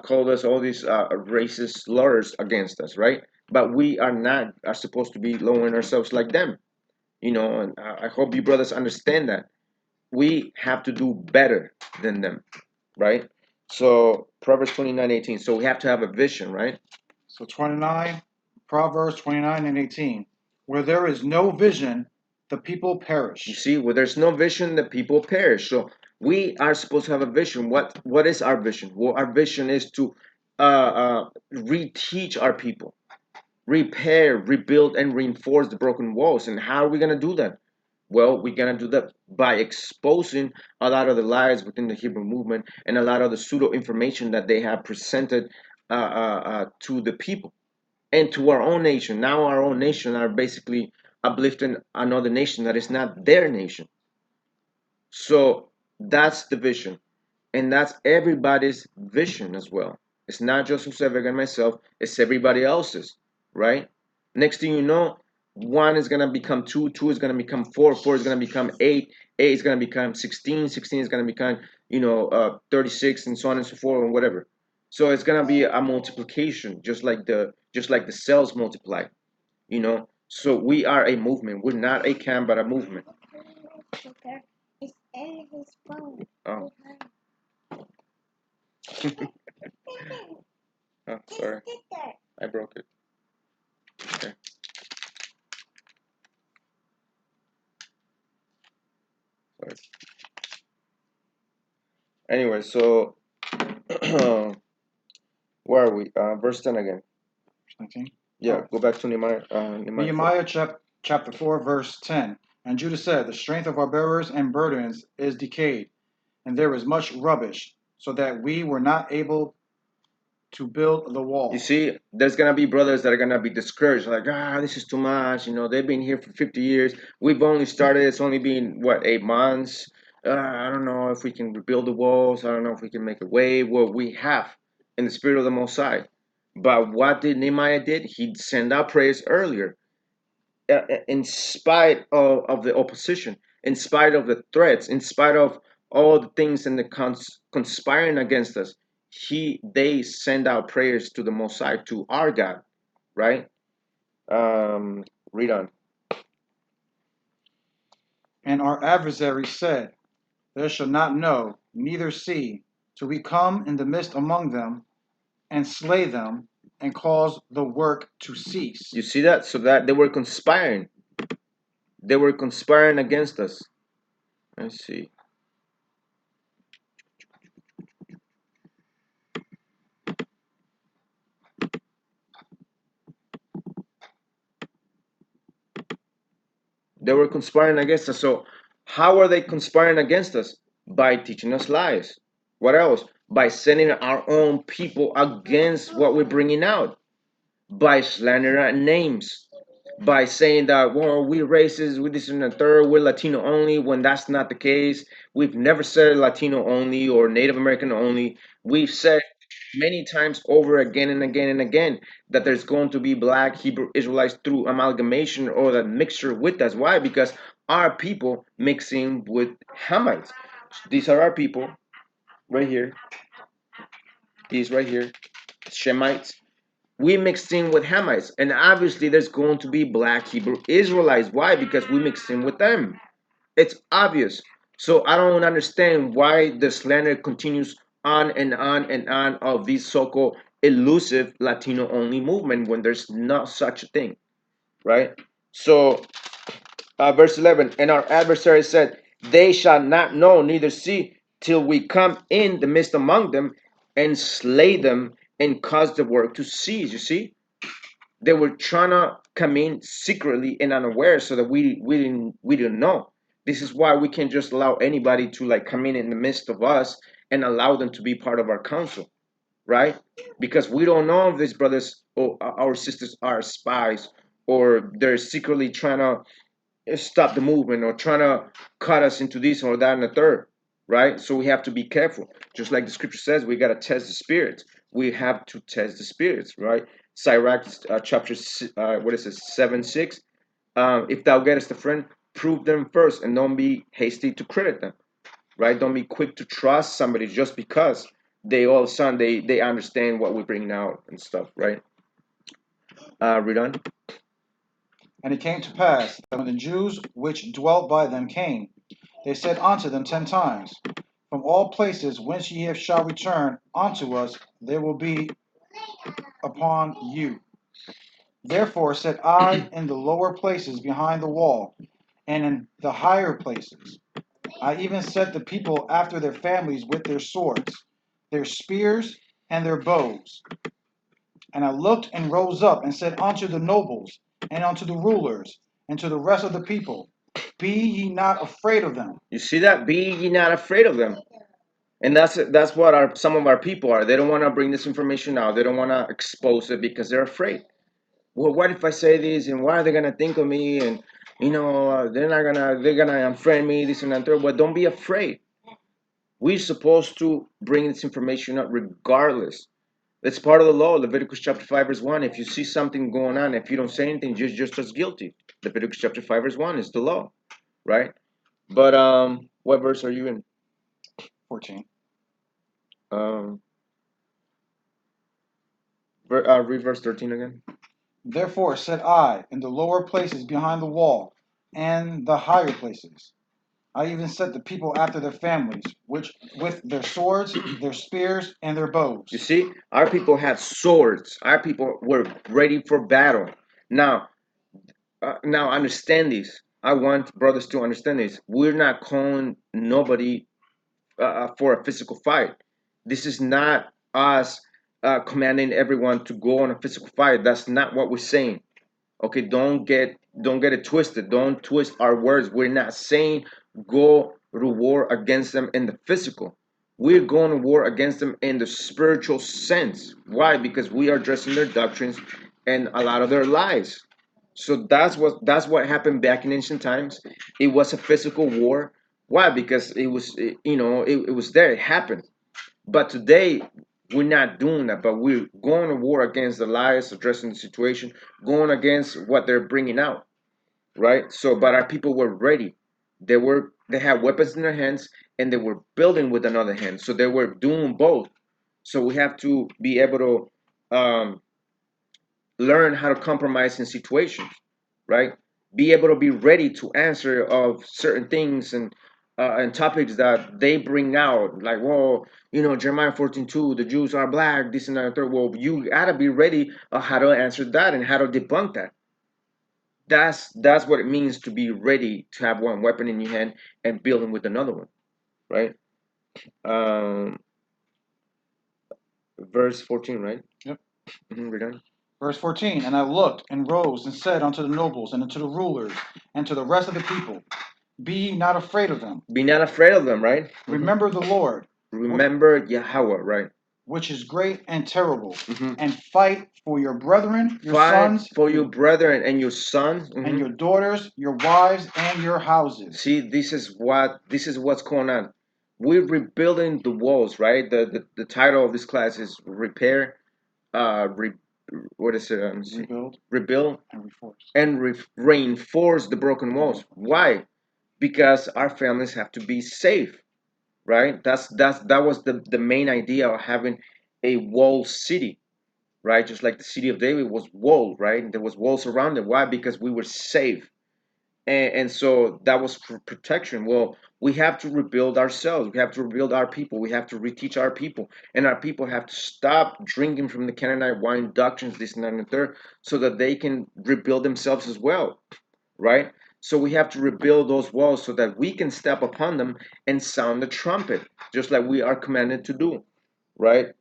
call us all these racist slurs against us, right? But we are supposed to be lowering ourselves like them. You know, and I hope you brothers understand that we have to do better than them, right? So Proverbs 29:18. So we have to have a vision, right? So 29, Proverbs 29 and 18. Where there is no vision, the people You perish. see, where there's no vision, the people perish. So we are supposed to have a vision. What is our vision? Well, our vision is to reteach our people, repair, rebuild, and reinforce the broken walls. And how are we gonna do that? Well, we're gonna do that by exposing a lot of the lies within the Hebrew movement and a lot of the pseudo information that they have presented to the people and to our own nation. Now, our own nation are basically uplifting another nation that is not their nation. So that's the vision, and that's everybody's vision as well. It's not just Jose Vega and myself, it's everybody else's, right? Next thing you know, one is gonna become two, two is gonna become four, four is gonna become eight, eight is gonna become 16, 16 is gonna become 36, and so on and so forth, and whatever. So it's gonna be a multiplication, just like the cells multiply, you know. So we are a movement. We're not a camp, but a movement. Oh, oh, sorry, I broke it. Okay. Sorry. Anyway, so where are we? Verse 10 again. 19. Yeah, go back to Nehemiah. Nehemiah chapter 4, verse 10. And Judah said, the strength of our bearers and burdens is decayed, and there is much rubbish, so that we were not able to build the wall. You see, there's gonna be brothers that are gonna be discouraged, like, this is too much. They've been here for 50 years. We've only started. It's only been what, 8 months. I don't know if we can rebuild the walls. I don't know if we can make a way. Well, we have in the spirit of the Most High. But what did Nehemiah did? He sent out prayers earlier, in spite of the opposition, in spite of the threats, in spite of all the things and the conspiring against us. They send out prayers to the Most High, to our God, right? Read on. And our adversary said, they shall not know, neither see, till we come in the midst among them, and slay them, and cause the work to cease. You see that? So that they were conspiring. They were conspiring against us. Let's see. They were conspiring against us. So how are they conspiring against us? By teaching us lies. What else? By sending our own people against what we're bringing out. By slandering our names. By saying that, well, we're racist, we're this and the third, we're Latino only, when that's not the case. We've never said Latino only or Native American only. We've said many times over again and again and again that there's going to be black Hebrew Israelites through amalgamation or that mixture with us. Why? Because our people mixing with Hamites. These are our people right here. These right here, Shemites. We mixed in with Hamites, and obviously there's going to be black Hebrew Israelites. Why? Because we mixed in with them. It's obvious. So I don't understand why the slander continues on and on and on of this so-called elusive Latino only movement when there's not such a thing, right? So verse 11, and our adversary said, they shall not know neither see till we come in the midst among them and slay them and cause the work to cease. You see, they were trying to come in secretly and unaware so that we didn't know. This is why we can't just allow anybody to like come in the midst of us and allow them to be part of our council, right? Because we don't know if these brothers or our sisters are spies or they're secretly trying to stop the movement or trying to cut us into this or that and the third, right? So we have to be careful. Just like the scripture says, we got to test the spirits. We have to test the spirits, right? Sirach chapter, what is it, 7:6. If thou gettest a friend, prove them first and don't be hasty to credit them, right? Don't be quick to trust somebody just because they all of a sudden they understand what we're bringing out and stuff, right? Read on. And it came to pass that when the Jews which dwelt by them came, they said unto them 10 times, From all places whence ye shall return unto us, there will be upon you. Therefore said I in the lower places behind the wall, and in the higher places, I even set the people after their families with their swords, their spears, and their bows. And I looked and rose up and said unto the nobles, and unto the rulers, and to the rest of the people, Be ye not afraid of them. You see that? Be ye not afraid of them. And that's what some of our people are. They don't want to bring this information out. They don't want to expose it because they're afraid. Well, what if I say this, and what are they gonna think of me? And they're gonna unfriend me, this and that. Third. Well, don't be afraid. We're supposed to bring this information up regardless. It's part of the law. Leviticus chapter 5 verse 1. If you see something going on, if you don't say anything, just as guilty. Leviticus chapter 5 verse 1 is the law, right? But what verse are you in? 14. Read verse 13 again. Therefore said I in the lower places behind the wall, and the higher places, I even set the people after their families, which with their swords, their spears, and their bows. You see, our people had swords. Our people were ready for battle. Now understand this. I want brothers to understand this. We're not calling nobody for a physical fight. This is not us commanding everyone to go on a physical fight. That's not what we're saying. Okay, don't get it twisted. Don't twist our words. We're not saying go to war against them in the physical. We're going to war against them in the spiritual sense. Why? Because we are addressing their doctrines and a lot of their lies. So that's what happened back in ancient times. It was a physical war. Why? Because it was there. It happened. But today, we're not doing that, but we're going to war against the lies, addressing the situation, going against what they're bringing out, right? So, but our people were ready. They had weapons in their hands, and they were building with another hand. So they were doing both. So we have to be able to learn how to compromise in situations, right? Be able to be ready to answer of certain things and topics that they bring out, like, well, Jeremiah 14:2, the Jews are black, this and that, and third. Well, you gotta be ready of how to answer that and how to debunk that. That's what it means to be ready to have one weapon in your hand and building with another one, right? Um, verse 14, right? Yep. We're done. Verse 14, And I looked and rose and said unto the nobles and unto the rulers and to the rest of the people, Be ye not afraid of them. Be not afraid of them, right? Remember the Lord. Remember Yahweh, right? Which is great and terrible, Mhm. and fight for your brethren, your Fight sons, for your brethren and your sons, and your daughters, your wives, and your houses. See, this is what's going on. We're rebuilding the walls, right? The title of this class is repair, re, what is it? Rebuild And reinforce. and reinforce the broken walls. Why? Because our families have to be safe, right? That was the main idea of having a walled city, right? Just like the city of David was walled, right? There was walls around it. Why? Because we were safe, and so that was for protection. Well, we have to rebuild ourselves. We have to rebuild our people. We have to reteach our people, and our people have to stop drinking from the Canaanite wine doctrines, this and that and the third, so that they can rebuild themselves as well, right? So we have to rebuild those walls so that we can step upon them and sound the trumpet, just like we are commanded to do, right?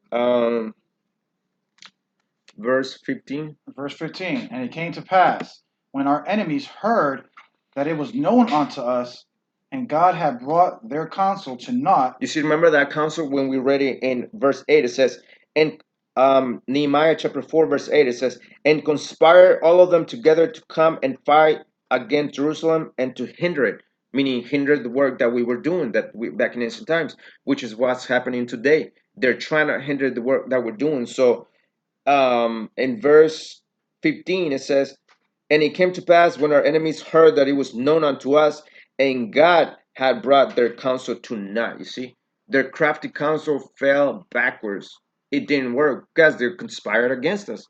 Verse 15. Verse 15, And it came to pass, when our enemies heard that it was known unto us, and God had brought their counsel to naught. You see, remember that counsel when we read it in verse 8, it says, and Nehemiah chapter 4, verse 8, it says, and conspire all of them together to come and fight against Jerusalem and to hinder it, meaning hinder the work that we were doing back in ancient times, which is what's happening today. They're trying to hinder the work that we're doing. So in verse 15, it says, and it came to pass when our enemies heard that it was known unto us, and God had brought their counsel to naught. You see, their crafty counsel fell backwards. It didn't work because they conspired against us.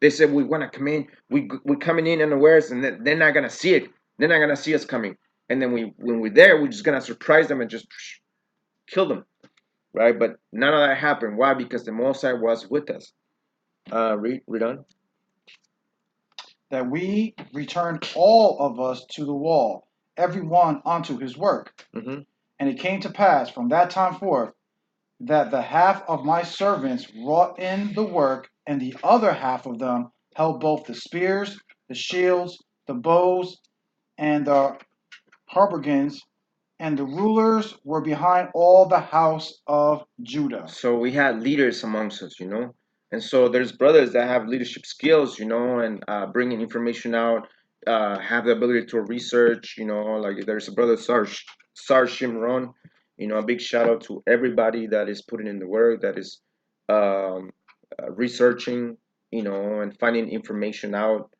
They said we want to come in. We're coming in unawares, and they're not gonna see it. They're not gonna see us coming. And then when we're there, we're just gonna surprise them and just kill them, right? But none of that happened. Why? Because the Most High was with us. Read on. That we returned all of us to the wall, every one unto his work. Mm-hmm. And it came to pass from that time forth that the half of my servants wrought in the work, and the other half of them held both the spears, the shields, the bows, and the harbergans, and the rulers were behind all the house of Judah. So we had leaders amongst us, and so there's brothers that have leadership skills, and bringing information out, have the ability to research, like there's a brother Sarge Shimron, a big shout out to everybody that is putting in the work, that is um, researching, and finding information out,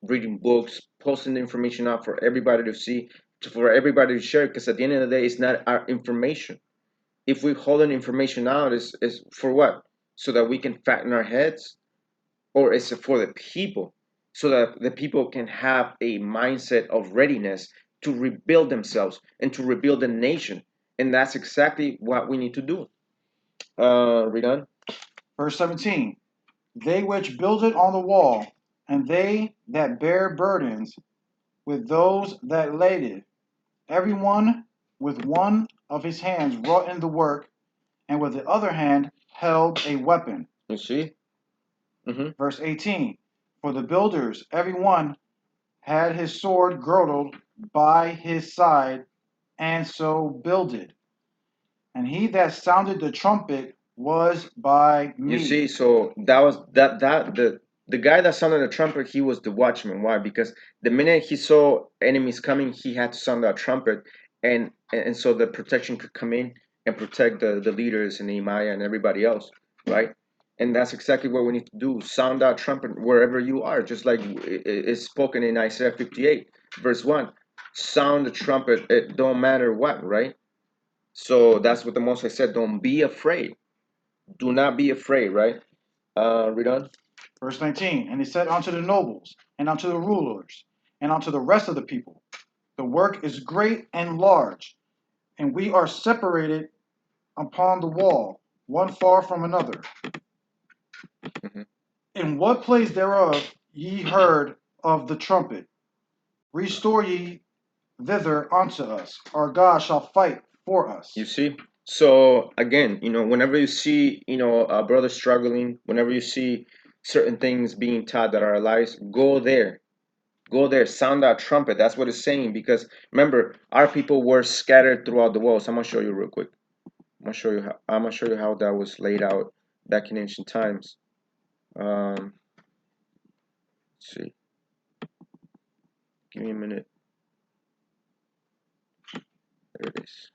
reading books, posting the information out for everybody to see, for everybody to share, because at the end of the day, it's not our information. If we hold an information out, is for what? So that we can fatten our heads, or is it for the people, so that the people can have a mindset of readiness to rebuild themselves and to rebuild the nation? And that's exactly what we need to do. Read on. Verse 17. They which builded on the wall, and they that bear burdens, with those that laid it, every one with one of his hands wrought in the work, and with the other hand held a weapon. You see? Mm-hmm. Verse 18. For the builders, every one had his sword girdled by his side, and so builded. And he that sounded the trumpet was by me. You see, so that was the guy that sounded the trumpet. He was the watchman. Why? Because the minute he saw enemies coming, he had to sound that trumpet, and so the protection could come in and protect the leaders and Nehemiah and everybody else, right? And that's exactly what we need to do. Sound that trumpet wherever you are, just like it's spoken in Isaiah 58, verse 1. Sound the trumpet. It don't matter what, right? So that's what the Most High said. Don't be afraid. Do not be afraid, right? Read on. Verse 19. And he said unto the nobles, and unto the rulers, and unto the rest of the people, the work is great and large, and we are separated upon the wall, one far from another. Mhm. In what place thereof ye heard of the trumpet? Restore ye thither unto us. Our God shall fight for us. You see? So again, whenever you see, a brother struggling, whenever you see certain things being taught that are lies, go there. Go there, sound that trumpet. That's what it's saying. Because remember, our people were scattered throughout the world. So I'm gonna show you real quick. I'm gonna show you how that was laid out back in ancient times. Let's see. Give me a minute. There it is.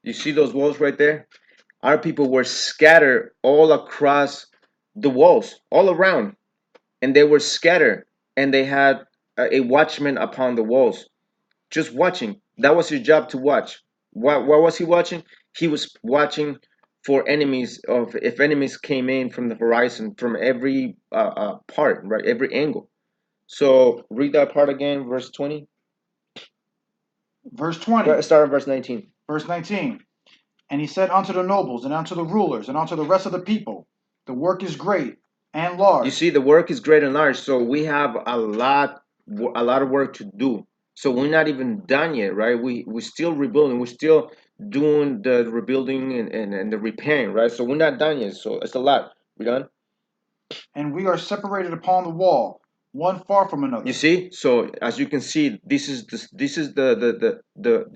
You see those walls right there? Our people were scattered all across the walls, all around, and they were scattered, and they had a watchman upon the walls, just watching. That was his job, to watch. What was he watching? He was watching for enemies. Of if enemies came in from the horizon, from every part, right, every angle. So read that part again, verse 20. Verse 20. Start on verse 19. Verse 19. And he said unto the nobles, and unto the rulers, and unto the rest of the people, the work is great and large. You see, the work is great and large, so we have a lot of work to do. So we're not even done yet, right? We're still rebuilding. We're still doing the rebuilding and the repairing, right? So we're not done yet. So it's a lot. We done? And we are separated upon the wall, one far from another. You see? So as you can see, this is the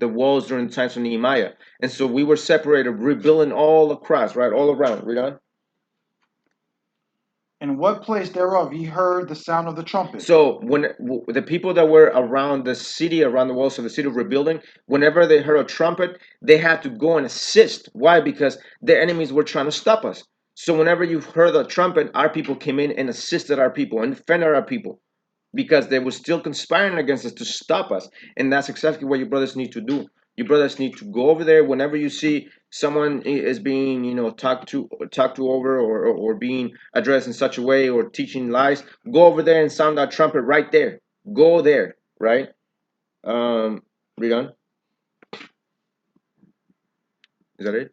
walls during the times of Nehemiah, and so we were separated, rebuilding all across, right, all around. We done? In what place thereof ye heard the sound of the trumpet? So when the people that were around the city, around the walls of the city rebuilding, whenever they heard a trumpet, they had to go and assist. Why? Because the enemies were trying to stop us. So whenever you heard the trumpet, our people came in and assisted our people and defended our people, because they were still conspiring against us to stop us. And that's exactly what your brothers need to do. Your brothers need to go over there whenever you see someone is being, talked to over, or being addressed in such a way, or teaching lies, go over there and sound that trumpet right there. Go there, right? Read on. Is that it?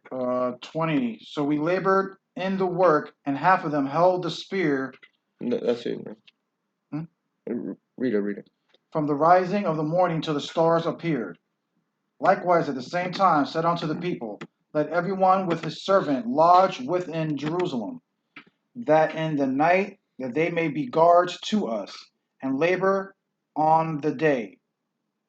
20. So we labored in the work, and half of them held the spear. No, that's it. Read it. From the rising of the morning till the stars appeared. Likewise, at the same time, said unto the people, let everyone with his servant lodge within Jerusalem, that in the night that they may be guards to us, and labor on the day.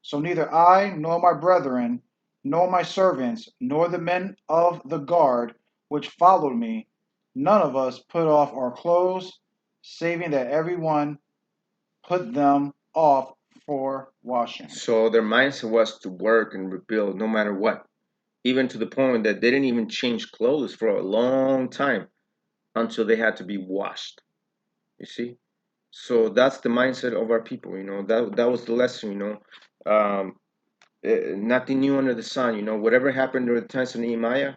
So neither I, nor my brethren, nor my servants, nor the men of the guard which followed me, none of us put off our clothes, saving that everyone put them off for washing. So their mindset was to work and rebuild no matter what, even to the point that they didn't even change clothes for a long time until they had to be washed. You see? So that's the mindset of our people. That was the lesson. Nothing new under the sun. Whatever happened during the times of Nehemiah,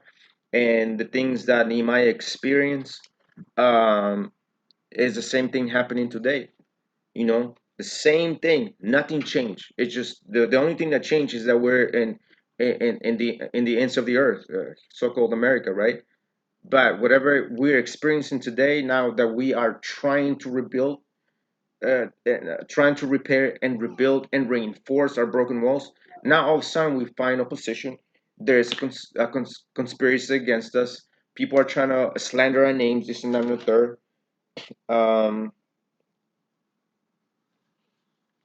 and the things that Nehemiah experienced, is the same thing happening today. The same thing. Nothing changed. It's just the only thing that changed is that we're in the ends of the earth, so-called America, right? But whatever we're experiencing today, now that we are trying to rebuild, trying to repair and rebuild and reinforce our broken walls, now all of a sudden we find opposition. There's a conspiracy against us. People are trying to slander our names, this and that and the third. Um,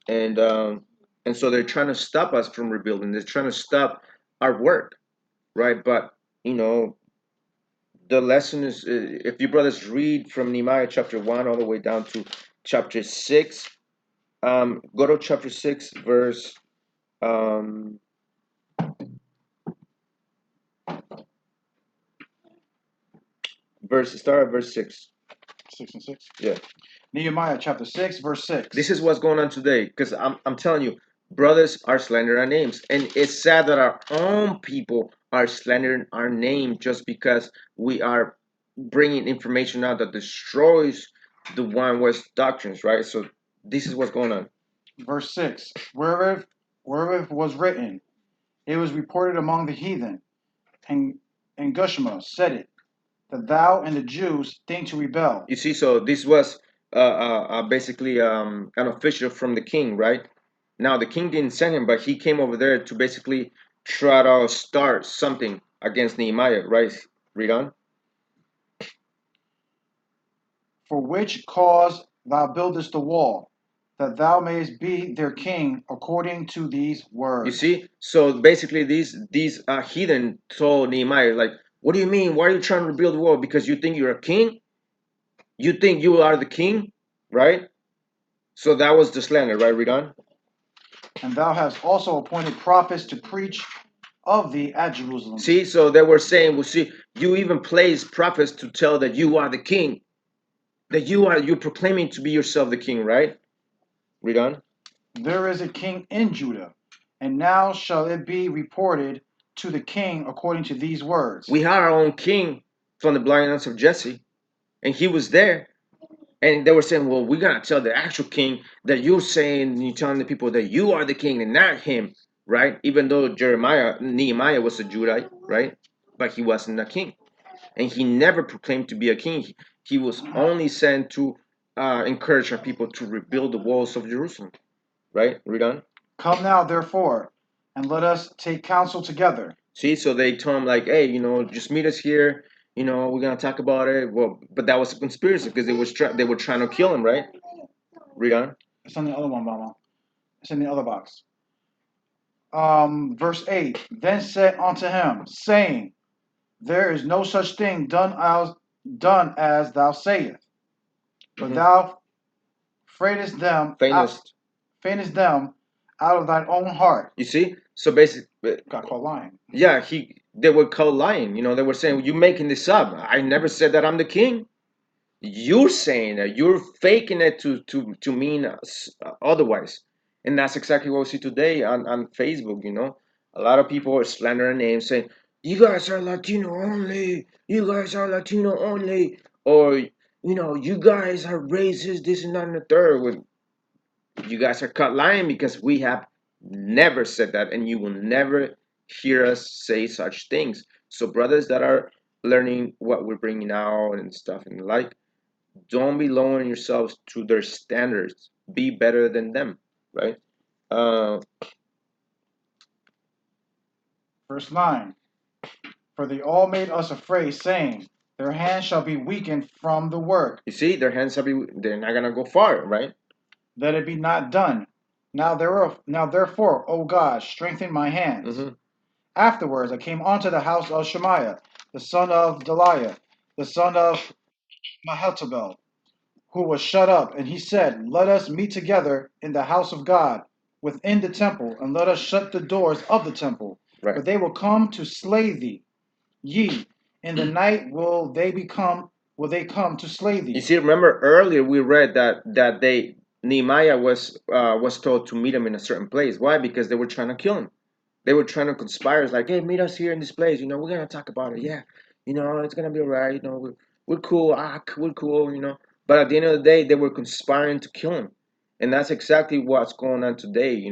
and so they're trying to stop us from rebuilding. They're trying to stop our work, right? But the lesson is, if you brothers read from Nehemiah chapter 1 all the way down to chapter 6, go to chapter 6 verse start at verse 6. 6 and 6? Yeah. Nehemiah chapter 6, verse 6. This is what's going on today, because I'm telling you, brothers are slandering our names, and it's sad that our own people are slandering our name just because we are bringing information out that destroys the one West doctrines, right? So this is what's going on. Verse 6. Wherever it was written, it was reported among the heathen, and Gushma said it, that thou and the Jews think to rebel. You see, so this was basically an official from the king, right? Now the king didn't send him, but he came over there to basically try to start something against Nehemiah, right? Read on. For which cause thou buildest the wall, that thou mayest be their king according to these words. You see, so basically these heathen told Nehemiah, like, what do you mean? Why are you trying to rebuild the wall? Because you think you're a king? You think you are the king, right? So that was the slander, right? Read on. And thou hast also appointed prophets to preach of thee at Jerusalem. See, so they were saying, well, see, you even place prophets to tell that you are the king, that you're proclaiming to be yourself the king, right? Read on. There is a king in Judah, and now shall it be reported to the king according to these words. We have our own king from the blindness of Jesse, and he was there. And they were saying, well, we're going to tell the actual king that you're saying, you're telling the people that you are the king and not him, right? Even though Nehemiah was a Judite, right? But he wasn't a king. And he never proclaimed to be a king. He was only sent to encourage our people to rebuild the walls of Jerusalem, right? Read on. Come now, therefore, and let us take counsel together. See, so they told him, like, hey, just meet us here. We're gonna talk about it. Well, but that was a conspiracy because they were trying to kill him, right? Read on. It's on the other one, Mama. It's in the other box. Verse 8. Then said unto him, saying, there is no such thing done as thou sayest, but thou feignest them out of thine own heart. You see, so basically, Got called lying. Yeah, they were called lying. They were saying, "You making this up? I never said that I'm the king. You're saying that. You're faking it to mean otherwise." And that's exactly what we see today on Facebook. A lot of people are slandering names, saying, you guys are Latino only. You guys are Latino only. Or, you guys are racist, this and that and the third. When you guys are caught lying because we have never said that, and you will never hear us say such things. So, brothers that are learning what we're bringing out and stuff and the like, don't be lowering yourselves to their standards. Be better than them, right? Uh, Verse 9. For they all made us afraid, saying, their hands shall be weakened from the work. you see, their hands have they're not gonna go far, right? That it be not done. Now therefore, O God, strengthen my hands. Mm-hmm. Afterwards I came unto the house of Shemaiah, the son of Deliah, the son of Mahatabel, who was shut up, and he said, let us meet together in the house of God, within the temple, and let us shut the doors of the temple, Right. for they will come to slay thee. Ye, in the night will they come to slay thee. You see, remember earlier we read that Nehemiah was told to meet him in a certain place. Why? Because they were trying to kill him. They were trying to conspire. It's like, hey, meet us here in this place. We're gonna talk about it. Yeah, it's gonna be alright. We're cool. We're cool. But at the end of the day, they were conspiring to kill him, and that's exactly what's going on today.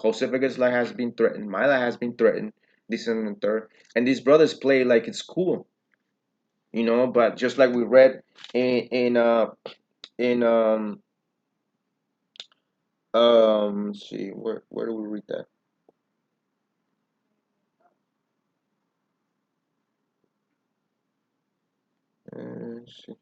Josephus life has been threatened. My life has been threatened. This and the third, and these brothers play like it's cool. But just like we read in let's see, where do we read that? Let's see.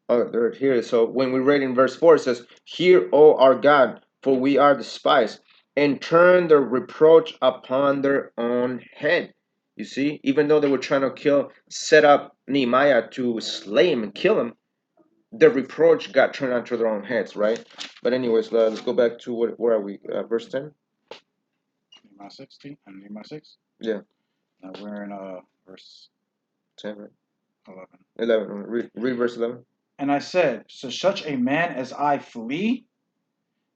Oh, there here. So when we read in verse 4, it says, hear, O our God, for we are despised, and turn the reproach upon their own head. You see, even though they were trying to set up Nehemiah to slay him and kill him, the reproach got turned onto their own heads, right? But anyways, let's go back to where are we? Verse 10? Nehemiah 16 and Nehemiah 6. Yeah. Now we're in verse 10, right? 11. 11. Read verse 11. And I said, so such a man as I flee?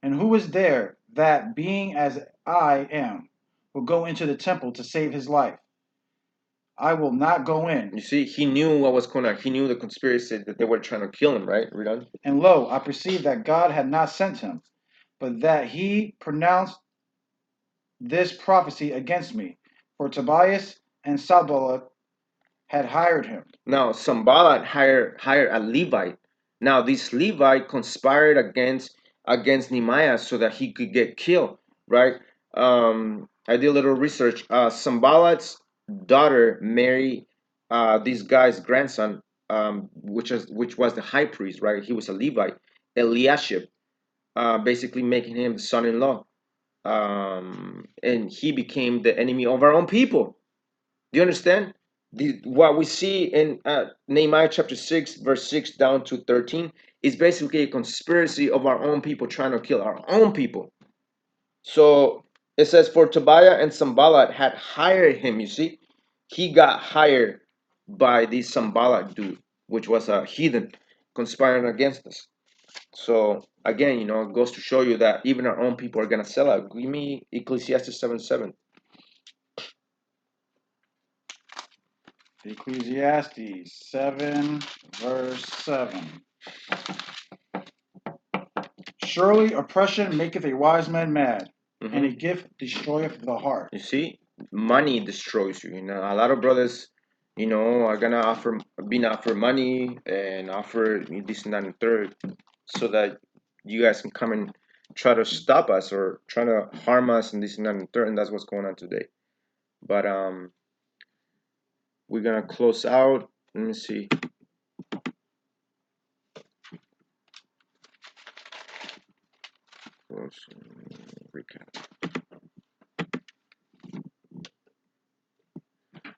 And who is there that, being as I am, will go into the temple to save his life? I will not go in. You see, he knew what was going on. He knew the conspiracy that they were trying to kill him, right? Read on. And lo, I perceived that God had not sent him, but that he pronounced this prophecy against me. For Tobias and Sanballat had hired him. Now, Sanballat hired a Levite. Now, this Levite conspired against Nehemiah so that he could get killed, right? I did a little research. Sanballat's daughter married this guy's grandson, which was the high priest, right? He was a Levite, Eliashib, basically making him the son-in-law. And he became the enemy of our own people. Do you understand? What we see in Nehemiah chapter 6, verse 6 down to 13 is basically a conspiracy of our own people trying to kill our own people. So it says, for Tobiah and Sanballat had hired him. You see, he got hired by this Sanballat dude, which was a heathen conspiring against us. So again, it goes to show you that even our own people are gonna sell out. Give me Ecclesiastes 7:7. Ecclesiastes 7, verse 7. Surely oppression maketh a wise man mad, and a gift destroyeth the heart. You see, money destroys you. A lot of brothers, are gonna being offered money and offer this and that and third, so that you guys can come and try to stop us or try to harm us and this and that and third, and that's what's going on today. But we're gonna close out. Let me see. Recap.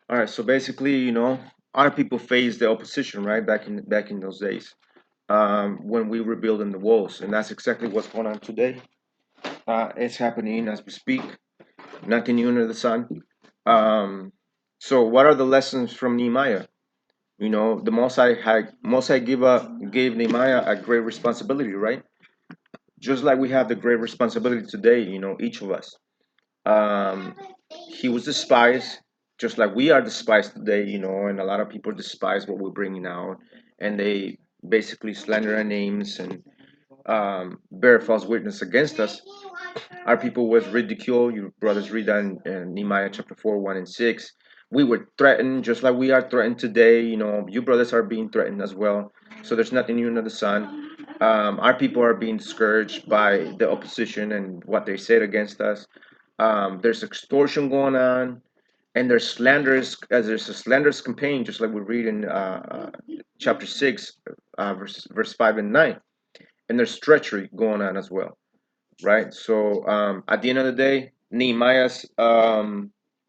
All right, so basically, our people faced the opposition, right, back in those days, when we were building the walls, and that's exactly what's going on today. It's happening as we speak. Nothing new under the sun. So what are the lessons from Nehemiah? You know, the Most High gave Nehemiah a great responsibility, right? Just like we have the great responsibility today, you know, each of us. Um, he was despised, just like we are despised today, you know, and a lot of people despise what we're bringing out, and they basically slander our names and bear false witness against us. Our people was ridiculed. You brothers read that in Nehemiah chapter 4, 1 and 6. We were threatened just like we are threatened today. You know, you brothers are being threatened as well. So there's nothing new under the sun. Our people are being discouraged by the opposition and what they said against us. There's extortion going on, and there's a slanderous campaign, just like we read in chapter 6, verse 5 and 9. And there's treachery going on as well, right? So at the end of the day, Nehemiah's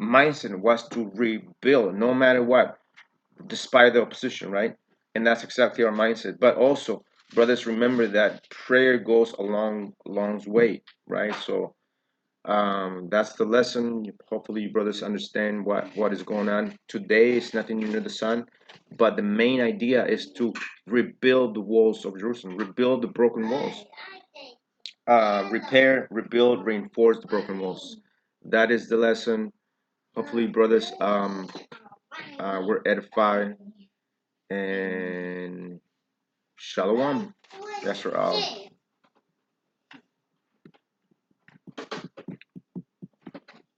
mindset was to rebuild no matter what, despite the opposition, right? And that's exactly our mindset. But also, brothers, remember that prayer goes a long way, right? So that's the lesson. Hopefully, you brothers understand what is going on today. It's nothing new under the sun, but the main idea is to rebuild the walls of Jerusalem, rebuild the broken walls, repair, rebuild, reinforce the broken walls. That is the lesson. Hopefully, brothers, we're edified, and shalom. That's for all.